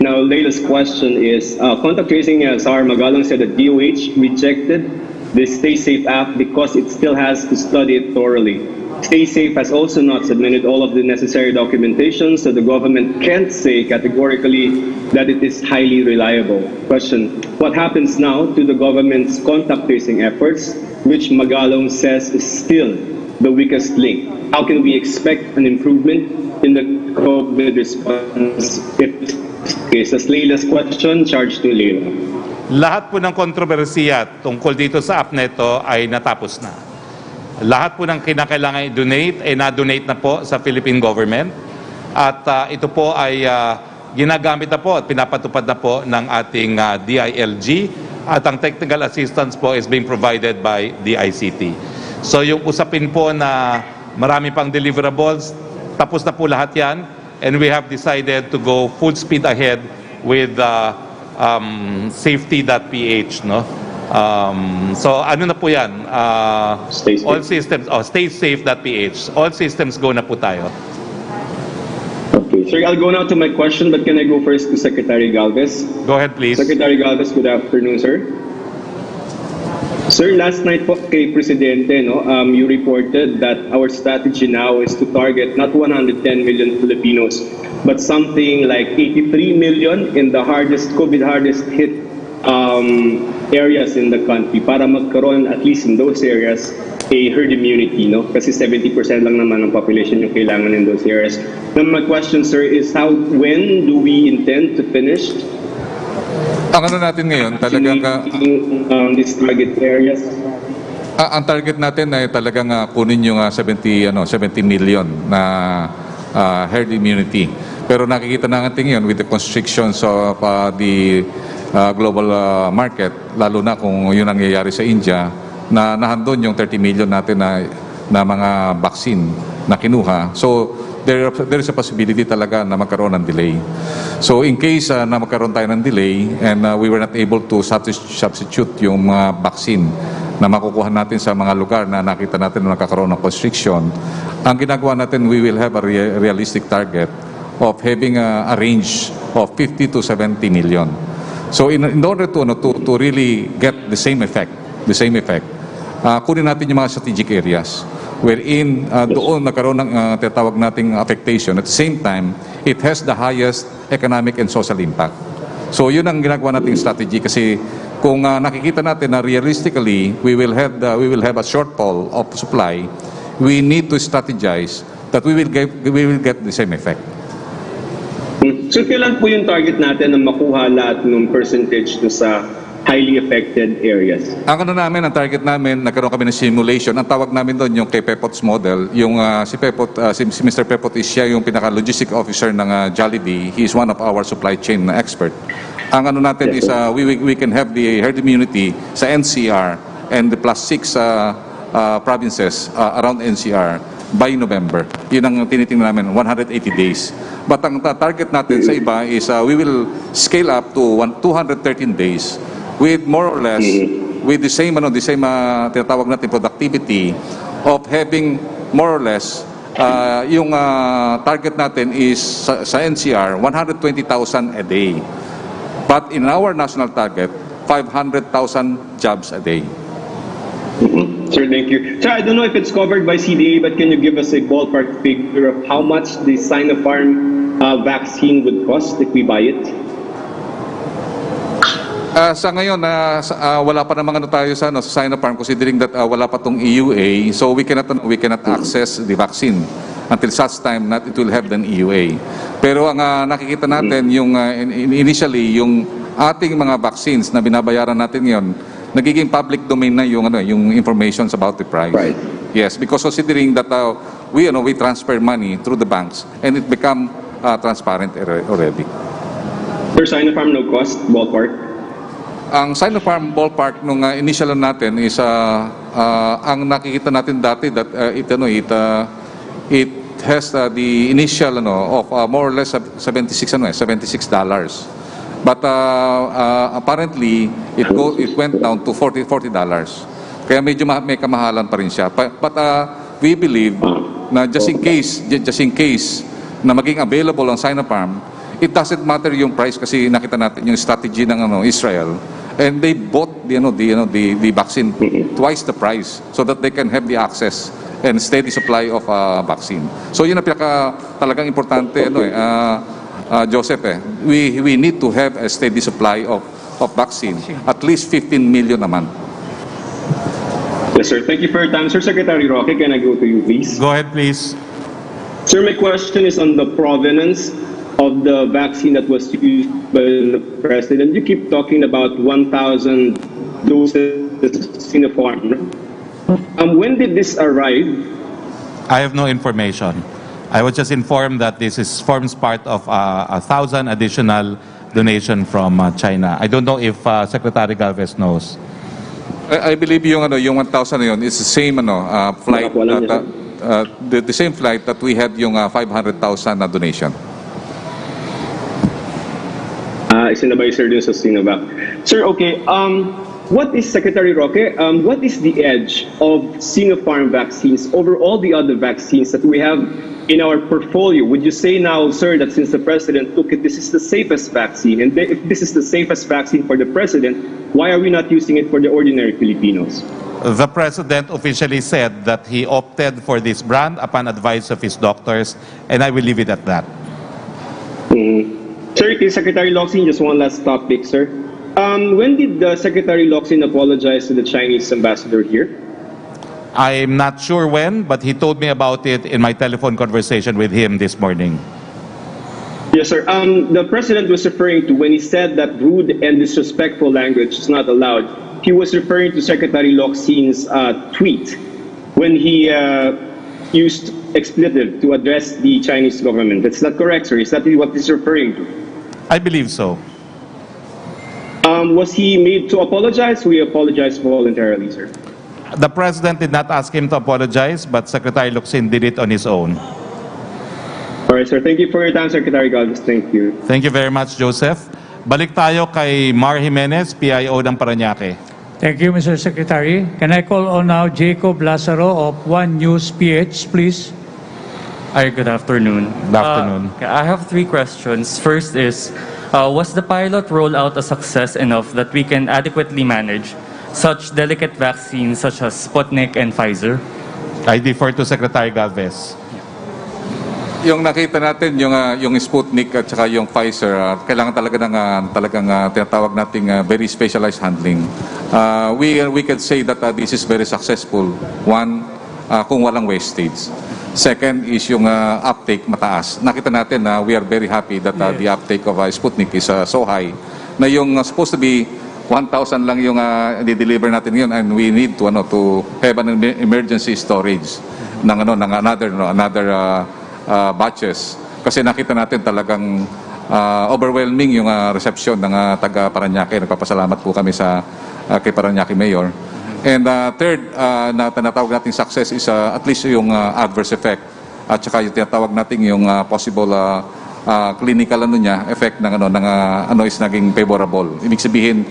Now, Leila's question is, contact tracing, Sar Magalong said that DOH rejected the Stay Safe app because it still has to study it thoroughly. Stay Safe has also not submitted all of the necessary documentation, so the government can't say categorically that it is highly reliable. Question, what happens now to the government's contact tracing efforts, which Magalong says is still the weakest link? How can we expect an improvement in the COVID response if this is Leila's question, charged to Leila? Lahat po ng kontrobersiya tungkol dito sa app neto ay natapos na. Lahat po ng kinakailangan i-donate ay na-donate na po sa Philippine government. At ito po ay ginagamit na po at pinapatupad na po ng ating DILG. At ang technical assistance po is being provided by DICT. So yung usapin po na marami pang deliverables, tapos na po lahat yan. And we have decided to go full speed ahead with safety.ph, no? So ano na po yan? All systems, staysafe.ph. All systems go na po tayo. Okay, sir, I'll go now to my question, but can I go first to Secretary Galvez? Go ahead, please. Secretary Galvez, good afternoon, sir. Sir, last night po kay Presidente, no, you reported that our strategy now is to target not 110 million Filipinos, but something like 83 million in the COVID hardest hit areas in the country para magkaroon at least in those areas a herd immunity, no? Kasi 70% lang naman ng population yung kailangan in those areas. Now my question, sir, is when do we intend to finish Ang ano natin ngayon, talagang these target areas? ang target natin ay talagang kunin yung 70 million na herd immunity. Pero nakikita natin yun with the constrictions of the global market, lalo na kung yun ang nangyayari sa India, na nahandon yung 30 million natin na mga vaccine na kinuha. So, there is a possibility talaga na magkaroon ng delay. So, in case na magkaroon tayo ng delay and we were not able to substitute yung mga vaccine na makukuha natin sa mga lugar na nakita natin na nakakaroon ng constriction, ang ginagawa natin, we will have a realistic target of having a range of 50 to 70 million. So in order to really get the same effect, kunin natin yung mga strategic areas wherein doon nagkaroon ng tinatawag nating affectation. At the same time, it has the highest economic and social impact. So yun ang ginagawa nating strategy kasi kung nakikita natin na realistically we will have a shortfall of supply, we need to strategize that we will get the same effect. So kailan po yung target natin na makuha lahat ng percentage sa highly affected areas? Ang target namin, nagkaroon kami ng simulation. Ang tawag namin doon yung kay Pepot's model. Yung si Mr. Pepot is siya yung pinaka-logistic officer ng Jollibee. He is one of our supply chain expert. Ang natin is we can have the herd immunity sa NCR and the +6 provinces around NCR by November. Yun ang tinitingnan namin, 180 days. But ang target natin sa iba is we will scale up to 213 days with more or less with the same tinatawag natin productivity of having more or less yung target natin is sa NCR 120,000 a day. But in our national target, 500,000 jobs a day. Sir, thank you. Sir, I don't know if it's covered by CDA, but can you give us a ballpark figure of how much the Sinopharm vaccine would cost if we buy it? Sa ngayon, wala pa namang tayo sa Sinopharm considering that wala pa tong EUA, so we cannot access the vaccine until such time that it will have an EUA. Pero ang nakikita natin yung initially yung ating mga vaccines na binabayaran natin ngayon, nagiging public domain na yung information about the price. Right. Yes, because considering that we transfer money through the banks and it become transparent already. For Sinopharm, no cost, ballpark? Ang Sinopharm ballpark nung initial natin is ang nakikita natin dati that it has the initial of more or less $76. But apparently it went down to $40. Kaya medyo may kamahalan pa rin siya. But we believe na just in case na maging available ang Sinopharm, it doesn't matter yung price kasi nakita natin yung strategy ng Israel. And they bought the vaccine twice the price so that they can have the access and steady supply of vaccine. So yun ang talagang importante Joseph, we need to have a steady supply of vaccine, at least 15 million a month. Yes, sir. Thank you for your time. Sir Secretary Roque, can I go to you, please? Go ahead, please. Sir, my question is on the provenance of the vaccine that was used by the President. You keep talking about 1,000 doses Sinopharm. When did this arrive? I have no information. I was just informed that this forms part of 1,000 additional donation from China. I don't know if Secretary Galvez knows. I believe yung 1,000 na yun is the same flight the same flight that we had yung 500,000 na donation. Isinabay sir dun sa Sinovac. Sir, okay. What is Secretary Roque? What is the edge of Sinopharm vaccines over all the other vaccines that we have in our portfolio? Would you say now, sir, that since the President took it, this is the safest vaccine? And if this is the safest vaccine for the President, why are we not using it for the ordinary Filipinos? The President officially said that he opted for this brand upon advice of his doctors, and I will leave it at that. Sir, Secretary Locsin, just one last topic, sir. When did the Secretary Locsin apologize to the Chinese ambassador here? I'm not sure when, but he told me about it in my telephone conversation with him this morning. Yes, sir. The President was referring to when he said that rude and disrespectful language is not allowed. He was referring to Secretary Locsin's tweet when he used expletive to address the Chinese government. That's not correct, sir. Is that what he's referring to? I believe so. Was he made to apologize? We apologized voluntarily, sir. The President did not ask him to apologize, but Secretary Locsin did it on his own. All right, sir. Thank you for your time, Secretary Galvez. Thank you. Thank you very much, Joseph. Balik tayo kay Mar Jimenez, PIO ng Parañaque. Thank you, Mr. Secretary. Can I call on now Jacob Lazaro of One News PH, please? Hi, good afternoon. Good afternoon. I have 3 questions. First is, was the pilot rollout a success enough that we can adequately manage such delicate vaccines such as Sputnik and Pfizer? I defer to Secretary Galvez. Yung nakita natin, yung Sputnik at saka yung Pfizer, kailangan talaga ng talagang tinatawag nating very specialized handling. We can say that this is very successful. One, kung walang wastage. Second is yung uptake mataas. Nakita natin na we are very happy that the uptake of Sputnik is so high na yung supposed to be 1,000 lang yung di-deliver natin ngayon, and we need to have an emergency storage ng another batches, kasi nakita natin talagang overwhelming yung reception ng taga Parañaque. Nagpapasalamat po kami kay Parañaque Mayor. And third, na tinatawag nating success is at least yung adverse effect, at saka yung tinatawag nating yung possible clinical effect ng is naging favorable. Ibig sabihin,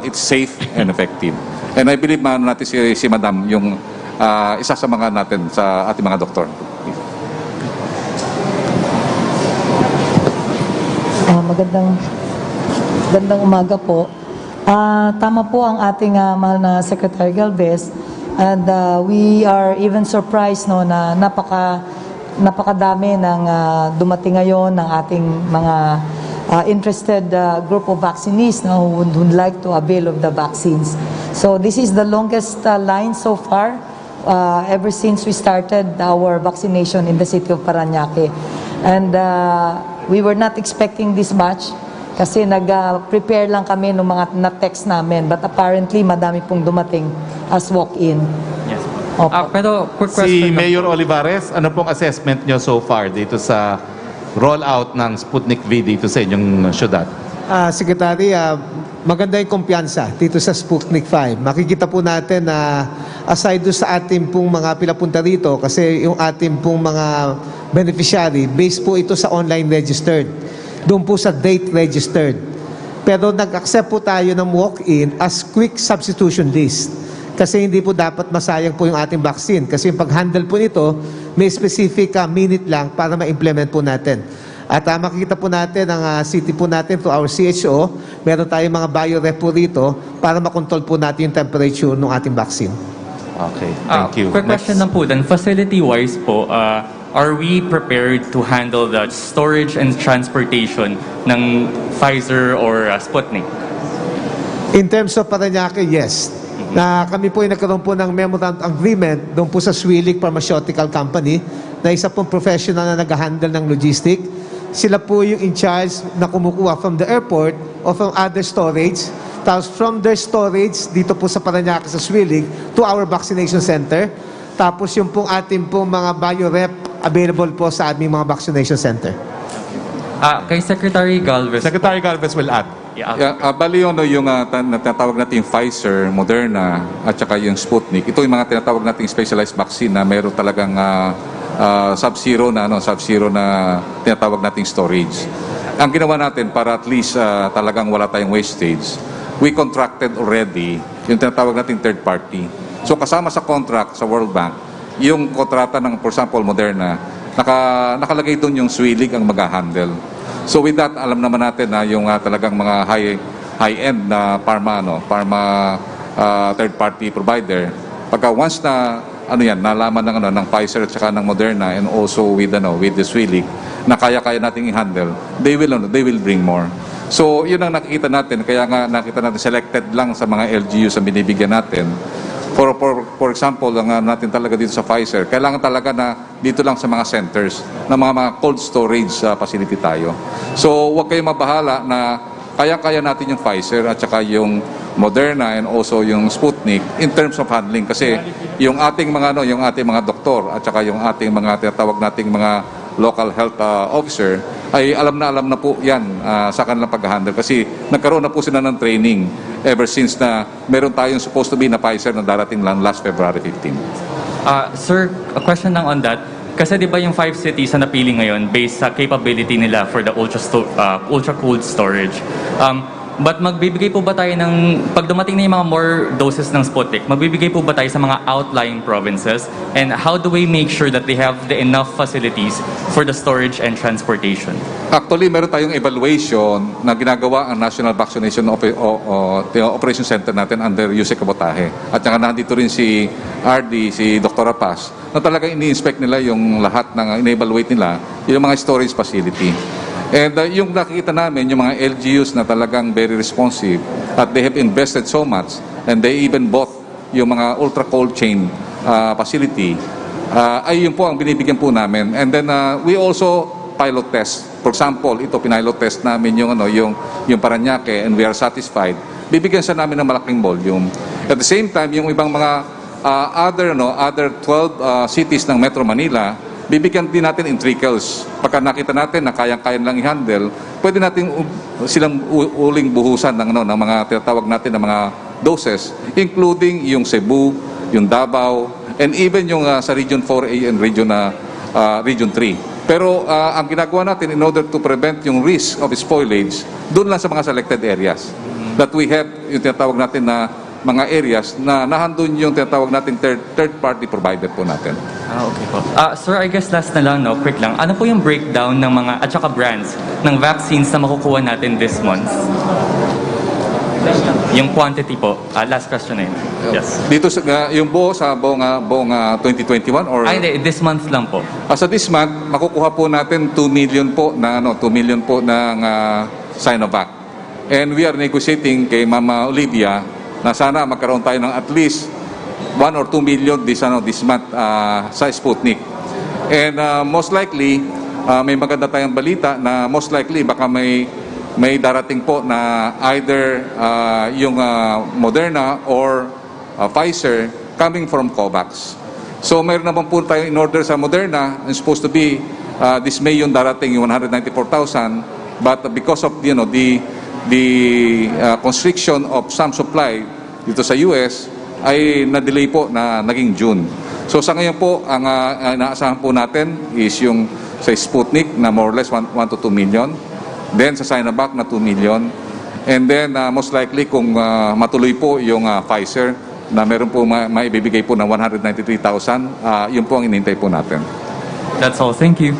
it's safe and effective. And I believe natin si Madam yung isa sa mga natin sa ating mga doktor. Magandang umaga po. Tama po ang ating mahal na Secretary Galvez, and we are even surprised na napakadami ng dumating ngayon ng ating mga interested group of vaccinees who would like to avail of the vaccines. So this is the longest line so far ever since we started our vaccination in the city of Parañaque. And we were not expecting this much kasi nag-prepare lang kami ng mga na-text namin, but apparently madami pong dumating as walk-in. Yes. Pero quick Si question. Mayor Olivares, ano pong assessment nyo so far dito sa rollout ng Sputnik V dito sa inyong syudad? Secretary, maganda yung kumpiyansa dito sa Sputnik 5. Makikita po natin na aside doon sa ating pong mga pilapunta rito, kasi yung ating pong mga beneficiary, based po ito sa online registered. Doon po sa date registered. Pero nag-accept po tayo ng walk-in as quick substitution list. Kasi hindi po dapat masayang po yung ating vaccine. Kasi yung pag-handle po nito, may specific minute lang para ma-implement po natin. At makikita po natin ang city po natin to our CHO, meron tayong mga biorep po rito para makontrol po natin yung temperature ng ating vaccine. Okay, thank you. Quick question lang po then, facility-wise po, are we prepared to handle the storage and transportation ng Pfizer or Sputnik? In terms of Parañaque, yes. Na kami po ay nagkaroon po ng memorandum agreement doon po sa Swilik Pharmaceutical Company na isa pong professional na nag-handle ng logistic. Sila po yung in charge na kumukuha from the airport or from other storage. Tapos from their storage dito po sa Parañaque sa Swilik to our vaccination center. Tapos yung pong ating pong mga biorep available po sa aming mga vaccination center. Kay Secretary Galvez. Secretary Galvez will add. Bali yung tinatawag natin Pfizer, Moderna, at saka yung Sputnik. Ito yung mga tinatawag nating specialized vaccine na mayroon talagang sub-zero na tinatawag nating storage. Ang ginawa natin para at least talagang wala tayong wastage, we contracted already yung tinatawag nating third party. So kasama sa contract sa World Bank, yung kontrata ng, for example, Moderna, nakalagay doon yung Swilig ang mag-handle. So with that, alam naman natin na yung talagang mga high-end na pharma third-party provider, pagka once na nalaman ng Pfizer at saka ng Moderna and also with the Swilig na kaya nating i-handle, they will bring more. So yun ang nakikita natin, kaya nga nakita natin selected lang sa mga LGUs ang binibigyan natin. For example, natin talaga dito sa Pfizer, kailangan talaga na dito lang sa mga centers, na mga cold storage facility tayo. So, huwag kayong mabahala na kaya-kaya natin yung Pfizer at saka yung Moderna and also yung Sputnik in terms of handling kasi yung ating mga doktor at saka yung ating mga tinatawag nating mga local health officer ay alam na po yan sa kanilang pag-handle kasi nagkaroon na po sila ng training ever since na meron tayong supposed to be na Pfizer na darating lang last February 15. Sir, a question lang on that. Kasi di ba yung 5 cities na napili ngayon based sa capability nila for the ultra-cold storage. But magbibigay po ba tayo ng, pag dumating na yung mga more doses ng Sputnik, magbibigay po ba tayo sa mga outlying provinces? And how do we make sure that they have the enough facilities for the storage and transportation? Actually, meron tayong evaluation na ginagawa ang National Vaccination Operation Center natin under Yusek Kabotahe. At saka nandito rin si RD, si Dr. Rapaz, na talagang ini-inspect nila yung lahat ng in-evaluate nila, yung mga storage facility. And yung nakikita namin, yung mga LGUs na talagang very responsive at they have invested so much and they even bought yung mga ultra-cold chain facility, ay yun po ang binibigyan po namin. And then we also pilot test. For example, ito pinilot test namin yung Parañaque and we are satisfied. Bibigyan siya namin ng malaking volume. At the same time, yung ibang mga other 12 cities ng Metro Manila, bibigyan din natin in trickles. Pagka nakita natin na kayang-kaya lang i-handle, pwede natin silang uling buhusan ng mga tinatawag natin ng mga doses, including yung Cebu, yung Davao, and even yung sa Region 4A and Region 3. Pero ang ginagawa natin in order to prevent yung risk of spoilage, doon lang sa mga selected areas that we have yung tinatawag natin na mga areas na nahandun yung tinatawag natin third party provider po natin. Okay po. Sir, I guess last na lang, quick lang. Ano po yung breakdown ng mga, at saka brands, ng vaccines na makukuha natin this month? Yung quantity po. Last question na yun. Yes. Dito yung buong 2021 or? Hindi, this month lang po. Sa this month, makukuha po natin 2 million po ng Sinovac. And we are negotiating kay Mama Olivia na sana magkaroon tayo ng at least 1 or 2 million this month sa Sputnik. And most likely, may maganda tayong balita na most likely baka may darating po na either yung Moderna or Pfizer coming from COVAX. So mayroon naman po tayo in order sa Moderna, it's supposed to be this May yung darating yung 194,000, but because of the constriction of some supply dito sa US ay na-delay po na naging June. So sa ngayon po, ang inaasahan po natin is yung sa Sputnik na more or less 1 to 2 million. Then sa Sinovac na 2 million. And then most likely kung matuloy po yung Pfizer na meron po maibibigay po ng 193,000, yun po ang inintay po natin. That's all. Thank you.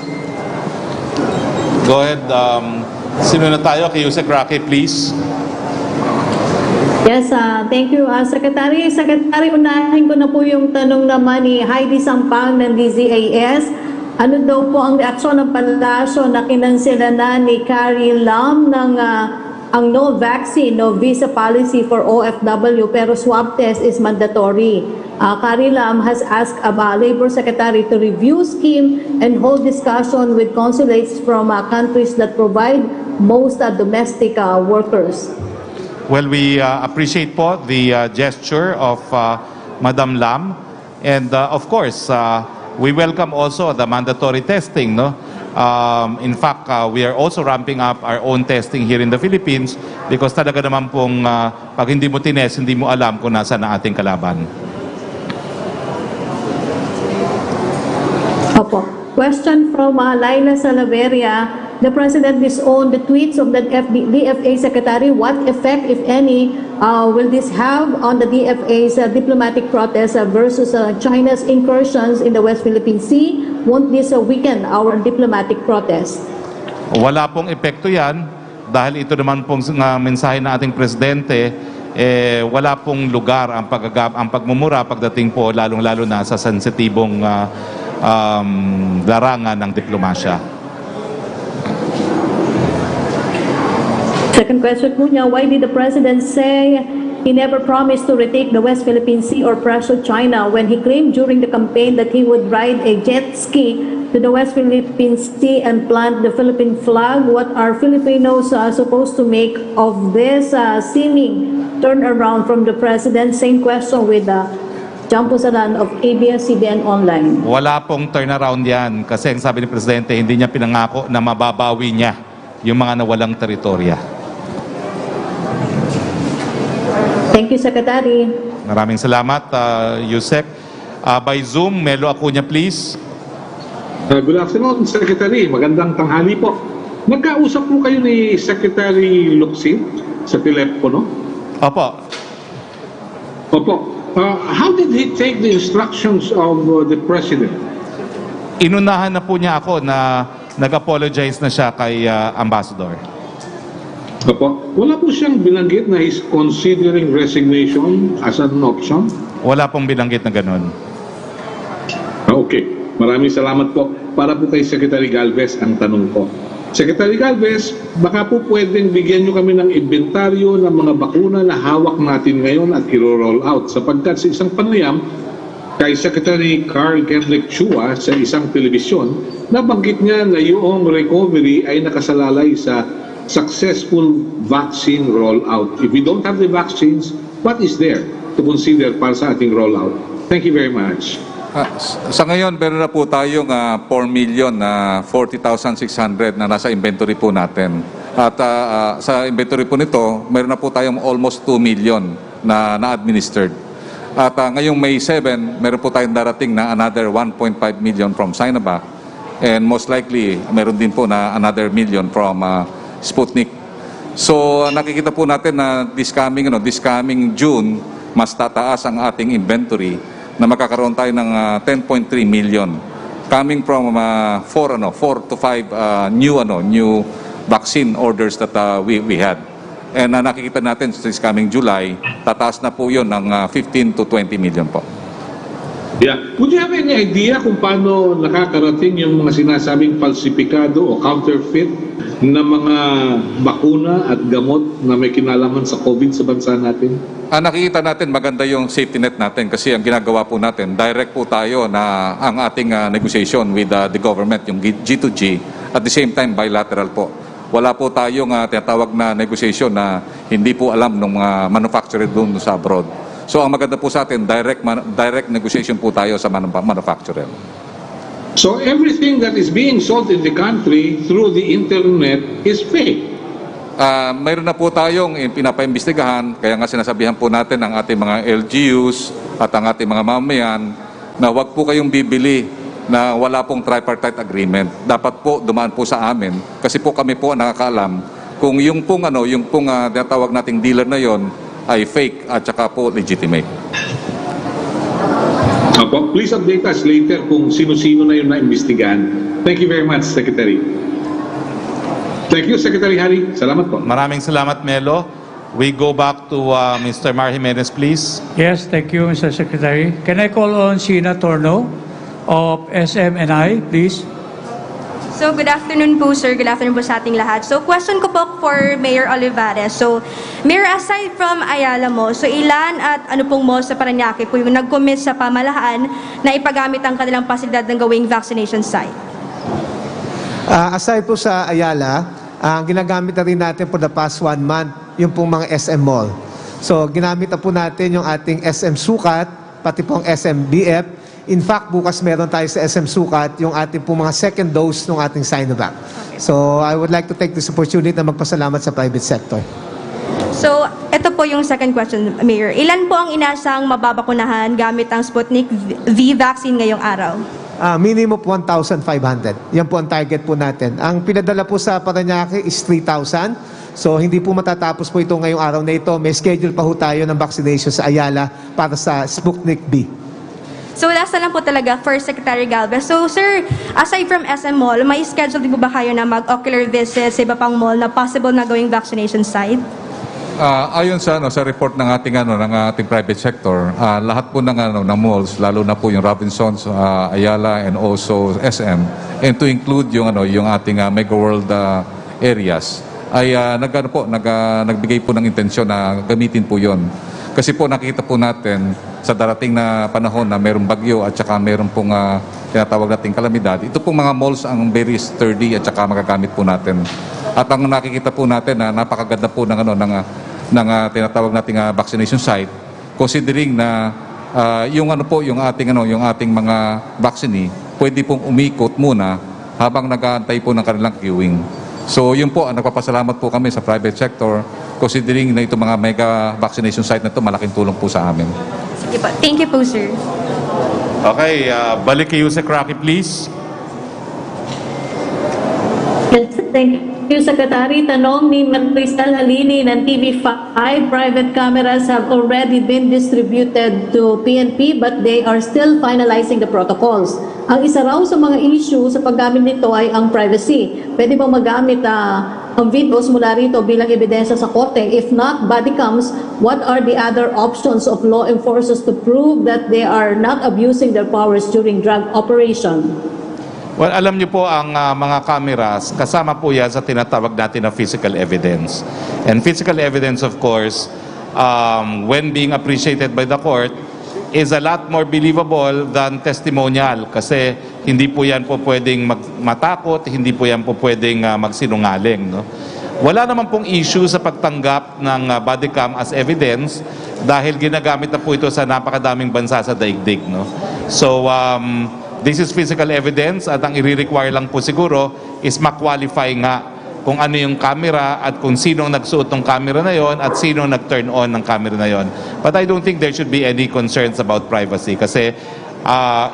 Go ahead. Sino na tayo? Kay Yusek Roque, please. Yes, thank you, Secretary. Secretary, unahin ko na po yung tanong naman ni Heidi Sampang ng DZAS. Ano daw po ang reaksyon ng palasyo na kinansela na ni Carrie Lam ng ang no vaccine, no visa policy for OFW pero swab test is mandatory. Carrie Lam has asked Labor Secretary to review scheme and hold discussion with consulates from countries that provide most domestic workers. Well, we appreciate po the gesture of Madam Lam. And of course, we welcome also the mandatory testing. No? In fact, we are also ramping up our own testing here in the Philippines because talaga naman pong pag hindi mo tinest, hindi mo alam kung nasaan ang ating kalaban. Opo. Question from Laila Salaveria. The President disowned the tweets of the DFA Secretary. What effect, if any, will this have on the DFA's diplomatic protest versus China's incursions in the West Philippine Sea? Won't this weaken our diplomatic protest? Wala pong epekto yan dahil ito naman pong mensahe ng ating Presidente, wala pong lugar ang pagmumura pagdating po lalong-lalo na sa sensitibong larangan ng diplomasya. Second question po niya, why did the President say He never promised to retake the West Philippine Sea or pressure China when he claimed during the campaign that he would ride a jet ski to the West Philippine Sea and plant the Philippine flag. What are Filipinos supposed to make of this seeming turnaround from the president? Same question with John Pusalan of ABS-CBN Online. Wala pong turnaround yan kasi ang sabi ni Presidente, hindi niya pinangako na mababawi niya yung mga nawalang teritorya. Thank you, Secretary. Maraming salamat, Yusek. By Zoom, Melo Acuña, please. Good afternoon, Secretary. Magandang tanghali po. Nagkausap po kayo ni Secretary Roque sa telepono? Opo. Opo. How did he take the instructions of the President? Inunahan na po niya ako na nag-apologize na siya kay Ambassador. Opo. Wala po siyang binanggit na he's considering resignation as an option? Wala pong binanggit na ganun. Okay. Maraming salamat po. Para po kay Secretary Galvez ang tanong ko. Secretary Galvez, baka po pwedeng bigyan nyo kami ng inventaryo ng mga bakuna na hawak natin ngayon at i-roll out sapagkat sa isang panayam kay Secretary Carl Kendrick Chua sa isang telebisyon, nabanggit niya na yung recovery ay nakasalalay sa successful vaccine rollout. If we don't have the vaccines, what is there to consider para sa ating rollout? Thank you very much. Sa ngayon, meron na po tayong 4,040,600 na nasa inventory po natin. At sa inventory po nito, meron na po tayong almost 2 million na na-administered. At ngayong May 7, meron po tayong darating na another 1.5 million from Sinovac. And most likely, meron din po na another million from Sputnik. So nakikita po natin na this coming June, mas tataas ang ating inventory na makakaroon tayo ng 10.3 million coming from 4 to 5 new vaccine orders that we had. And nakikita natin since coming July, tataas na po 'yon ng 15 to 20 million po. Yeah. Would you have any idea kung paano nakakarating yung mga sinasabing falsifikado o counterfeit na mga bakuna at gamot na may kinalaman sa COVID sa bansa natin? Nakikita natin maganda yung safety net natin kasi ang ginagawa po natin, direct po tayo na ang ating negotiation with the government, yung G2G, at the same time bilateral po. Wala po tayong tinatawag na negotiation na hindi po alam ng mga manufacturer doon sa abroad. So ang maganda po sa atin, direct negotiation po tayo sa manufacturer. So everything that is being sold in the country through the internet is fake? Mayroon na po tayong pinapaimbestigahan, kaya nga sinasabihan po natin ang ating mga LGUs at ang ating mga mamamayan na huwag po kayong bibili na wala pong tripartite agreement. Dapat po dumaan po sa amin kasi po kami po nakakaalam kung yung pong tinatawag nating dealer na yon ay fake at saka po legitimate. Opo, please update us later kung sino-sino na yung na-imbestigahan. Thank you very much, Secretary. Thank you, Secretary Harry. Salamat po. Maraming salamat, Melo. We go back to Mr. Mar Jimenez, please. Yes, thank you, Mr. Secretary. Can I call on Sheena Torno of SMNI, please? So, good afternoon po, sir. Good afternoon po sa ating lahat. So, question ko po for Mayor Olivares. So, Mayor, aside from Ayala mo, so ilan at ano pong mo sa Parañaque po yung nag-commit sa pamahalaan na ipagamit ang kanilang pasilidad ng gawing vaccination site? Aside po sa Ayala, ang ginagamit na rin natin for the past 1 month, yung pong mga SM Mall. So, ginamit na po natin yung ating SM Sukat, pati pong SM BF. In fact, bukas meron tayo sa SM Sukat yung ating pong mga second dose ng ating Sinovac. Okay. So, I would like to take this opportunity na magpasalamat sa private sector. So, ito po yung second question, Mayor. Ilan po ang inasang mababakunahan gamit ang Sputnik V vaccine ngayong araw? Minimum 1,500. Yan po ang target po natin. Ang pinadala po sa Parañaque is 3,000. So, hindi po matatapos po ito ngayong araw na ito. May schedule pa po tayo ng vaccination sa Ayala para sa Sputnik V. So, last na lang po talaga for Secretary Galvez. So, sir, aside from SM Mall, may schedule din po ba kayo na mag-ocular visit sa iba pang mall na possible na gawing vaccination site? Ayon sa report ng ating private sector, lahat po ng malls, lalo na po yung Robinsons, Ayala and also SM, and to include yung ating Mega World areas ay nagbigay po ng intensyon na gamitin po 'yon. Kasi po nakita po natin sa darating na panahon na mayroong bagyo at saka mayroong pong tinatawag nating kalamidad, ito pong mga malls ang very sturdy at saka magagamit po natin. At ang nakikita po natin na napakaganda po ng tinatawag nating vaccination site, considering na yung ating mga vaccine, pwede pong umikot muna habang nag-aantay po ng kanilang queuing. So yun po, nagpapasalamat po kami sa private sector, considering na itong mga mega vaccination site na ito, malaking tulong po sa amin. Sige po. Thank you po, sir. Okay, balik kay Yusek Roque, please. Thank you, Secretary. Tanong ni Maricel Halili ng TV5, private cameras have already been distributed to PNP but they are still finalizing the protocols. Ang isa raw sa mga issue sa paggamit nito ay ang privacy. Pwede bang magamit ang videos mula rito bilang ebidensya sa korte? If not, body cams, what are the other options of law enforcers to prove that they are not abusing their powers during drug operation? Well, alam niyo po ang mga cameras, kasama po yan sa tinatawag natin na physical evidence. And physical evidence, of course, when being appreciated by the court, is a lot more believable than testimonial kasi hindi po yan po pwedeng matakot, hindi po yan po pwedeng magsinungaling. No? Wala naman pong issue sa pagtanggap ng body cam as evidence dahil ginagamit na po ito sa napakadaming bansa sa daigdig. No? So, this is physical evidence at ang i-require lang po siguro is ma-qualify nga kung ano yung camera at kung sino nagsuot ng camera na yon at sino nag-turn on ng camera na yon. But I don't think there should be any concerns about privacy kasi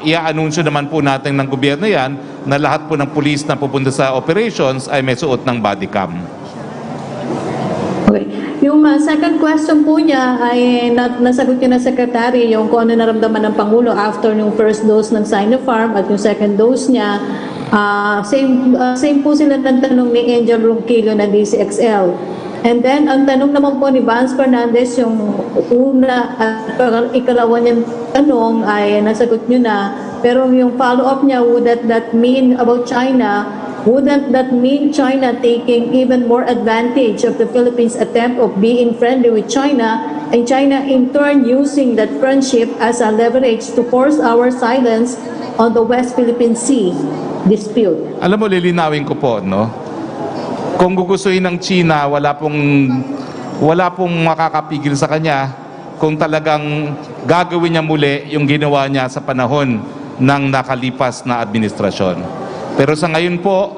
ia-anunsyo naman po natin ng gobyerno yan na lahat po ng police na pupunta sa operations ay may suot ng body cam. Okay. Yung second question po niya ay nasagot niya ng Secretary yung kung ano naramdaman ng Pangulo after yung first dose ng Sinopharm at yung second dose niya. Same po sila ng tanong ni Angel Ronquillo na DCXL. And then, ang tanong naman po ni Vance Fernandez, yung una at ikalawa niyang tanong ay nasagot niyo na. Pero yung follow-up niya, would that mean about China? Wouldn't that mean China taking even more advantage of the Philippines' attempt of being friendly with China and China in turn using that friendship as a leverage to force our silence on the West Philippine Sea dispute? Alam mo, lilinawin ko po, no? Kung gugustuhin ng China, wala pong makakapigil sa kanya kung talagang gagawin niya muli yung ginawa niya sa panahon ng nakalipas na administrasyon. Pero sa ngayon po,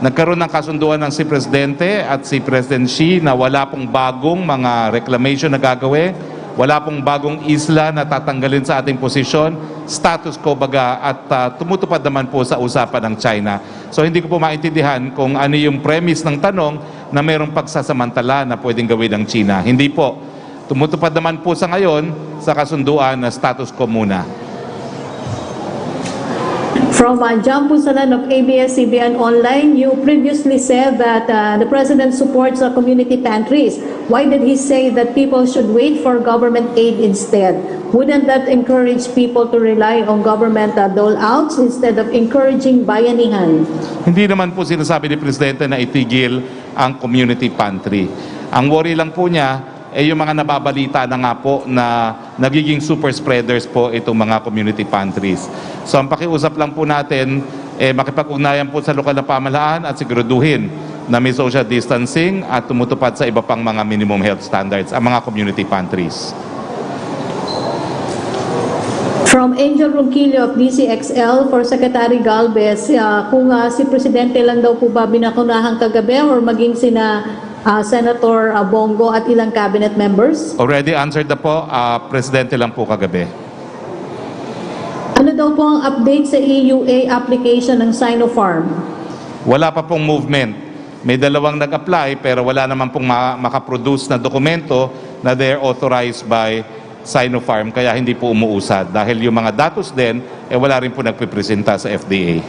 nagkaroon ng kasunduan ng si Presidente at si President Xi na wala pong bagong mga reclamation na gagawin, wala pong bagong isla na tatanggalin sa ating posisyon, status quo baga at tumutupad naman po sa usapan ng China. So hindi ko po maintindihan kung ano yung premise ng tanong na mayroong pagsasamantala na pwedeng gawin ng China. Hindi po. Tumutupad naman po sa ngayon sa kasunduan na status quo muna. From John Pusalan of ABS-CBN Online, you previously said that the President supports community pantries. Why did he say that people should wait for government aid instead? Wouldn't that encourage people to rely on government dole-outs instead of encouraging bayanihan? Hindi naman po sinasabi ni Presidente na itigil ang community pantry. Ang worry lang po niya, yung mga nababalita na nga po na nagiging super spreaders po itong mga community pantries. So ang pakiusap lang po natin, makipag-ugnayan po sa lokal na pamahalaan at siguraduhin na may social distancing at tumutupad sa iba pang mga minimum health standards ang mga community pantries. From Angel Ronquillo of DCXL for Secretary Galvez, kung si Presidente lang daw po ba binakunahang kagabi or maging sina Senator Bongo at ilang cabinet members? Already answered na po, Presidente lang po kagabi. Ano daw po ang update sa EUA application ng Sinopharm? Wala pa pong movement. May dalawang nag-apply pero wala naman pong makaproduce na dokumento na they're authorized by Sinopharm kaya hindi po umuusad. Dahil yung mga datos din, wala rin po nagpipresenta sa FDA.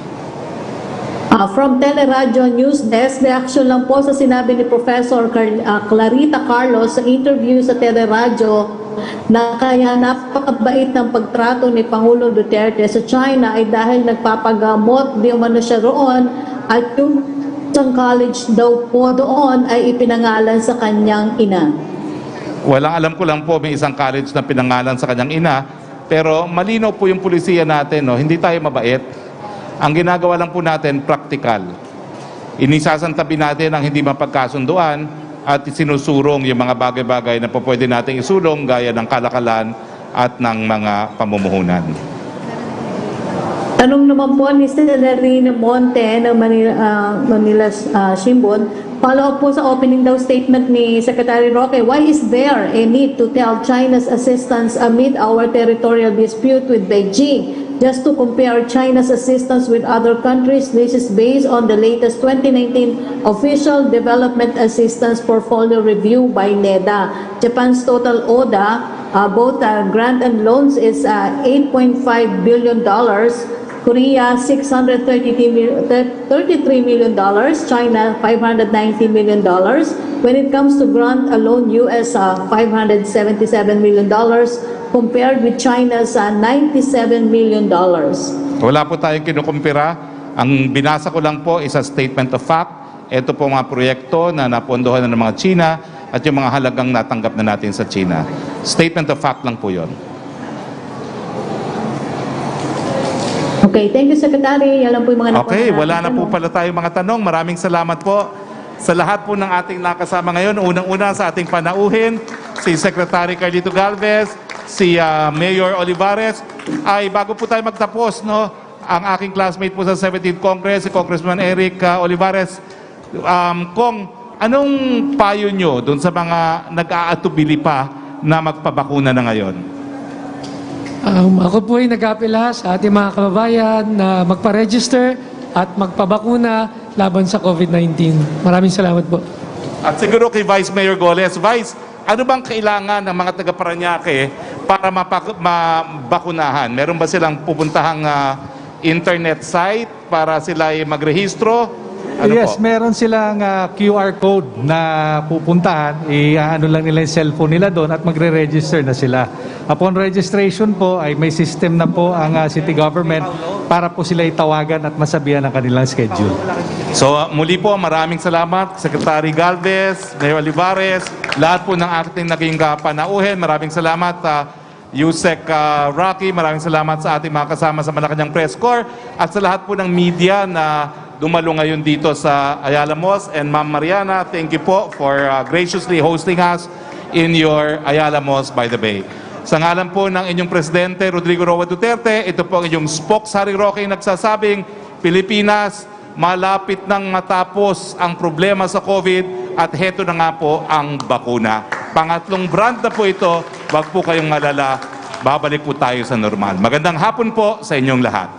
From Teleradyo News Desk, reaction lang po sa sinabi ni Professor Clarita Carlos sa interview sa Teleradyo na kaya napakabait ng pagtrato ni Pangulong Duterte sa China ay dahil nagpapagamot di umano siya roon at yung isang college daw po doon ay ipinangalan sa kanyang ina. Walang alam ko lang po, may isang college na pinangalan sa kanyang ina, pero malinaw po yung pulisiya natin, no? Hindi tayo mabait. Ang ginagawa lang po natin, practical. Inisasantabi natin ang hindi mapagkasunduan at sinusurong yung mga bagay-bagay na po pwede nating isulong gaya ng kalakalan at ng mga pamumuhunan. Tanong naman po ni Senator Monte ng Manila Shimbun, follow up po sa opening daw statement ni Secretary Roque, why is there a need to tell China's assistance amid our territorial dispute with Beijing? Just to compare China's assistance with other countries, this is based on the latest 2019 Official Development Assistance Portfolio Review by NEDA. Japan's total ODA, both grant and loans, is $8.5 billion. Korea, $633 million. China, $590 million. When it comes to grant alone, US, $577 million, compared with China's $97 million. Wala po tayong kinukumpira. Ang binasa ko lang po is a statement of fact. Ito po mga proyekto na napondohan ng mga China at yung mga halagang natanggap na natin sa China. Statement of fact lang po yon. Okay, thank you, Secretary. Yan lang po yung mga Okay, wala na po pala tayong mga tanong. Maraming salamat po sa lahat po ng ating nakasama ngayon. Unang-una sa ating panauhin, si Secretary Carlito Galvez, si Mayor Olivares. Ay bago po tayo magtapos, no, ang aking classmate po sa 17th Congress, si Congressman Eric Olivares, kung anong payo nyo doon sa mga nag-aatubili pa na magpabakuna na ngayon? Ako po ay nag-apela sa ating mga kababayan na magpa-register at magpabakuna laban sa COVID-19. Maraming salamat po. At siguro kay Vice Mayor Goles, Vice, ano bang kailangan ng mga taga-Parañaque para mabakunahan? Meron ba silang pupuntahang internet site para sila ay magrehistro? Ano yes, po? meron silang QR code na pupuntahan. I-ano lang nila yung cellphone nila doon at magre-register na sila. Upon registration po ay may system na po ang city government para po sila itawagan at masabihan ang kanilang schedule. So muli po, maraming salamat Secretary Galvez, Mayor Olivares, lahat po ng ating naging panauhin. Maraming salamat Yusek Roque, maraming salamat sa ating mga kasama sa Malacanang Press Corps at sa lahat po ng media na dumalo ngayon dito sa Ayala Malls. And Ma'am Mariana, thank you po for graciously hosting us in your Ayala Malls by the Bay. Sa ngalan po ng inyong Presidente Rodrigo Roa Duterte, ito po ang inyong spokes Harry Roque nagsasabing, Pilipinas, malapit nang matapos ang problema sa COVID at heto na nga po ang bakuna. Pangatlong brand na po ito, wag po kayong malala, babalik po tayo sa normal. Magandang hapon po sa inyong lahat.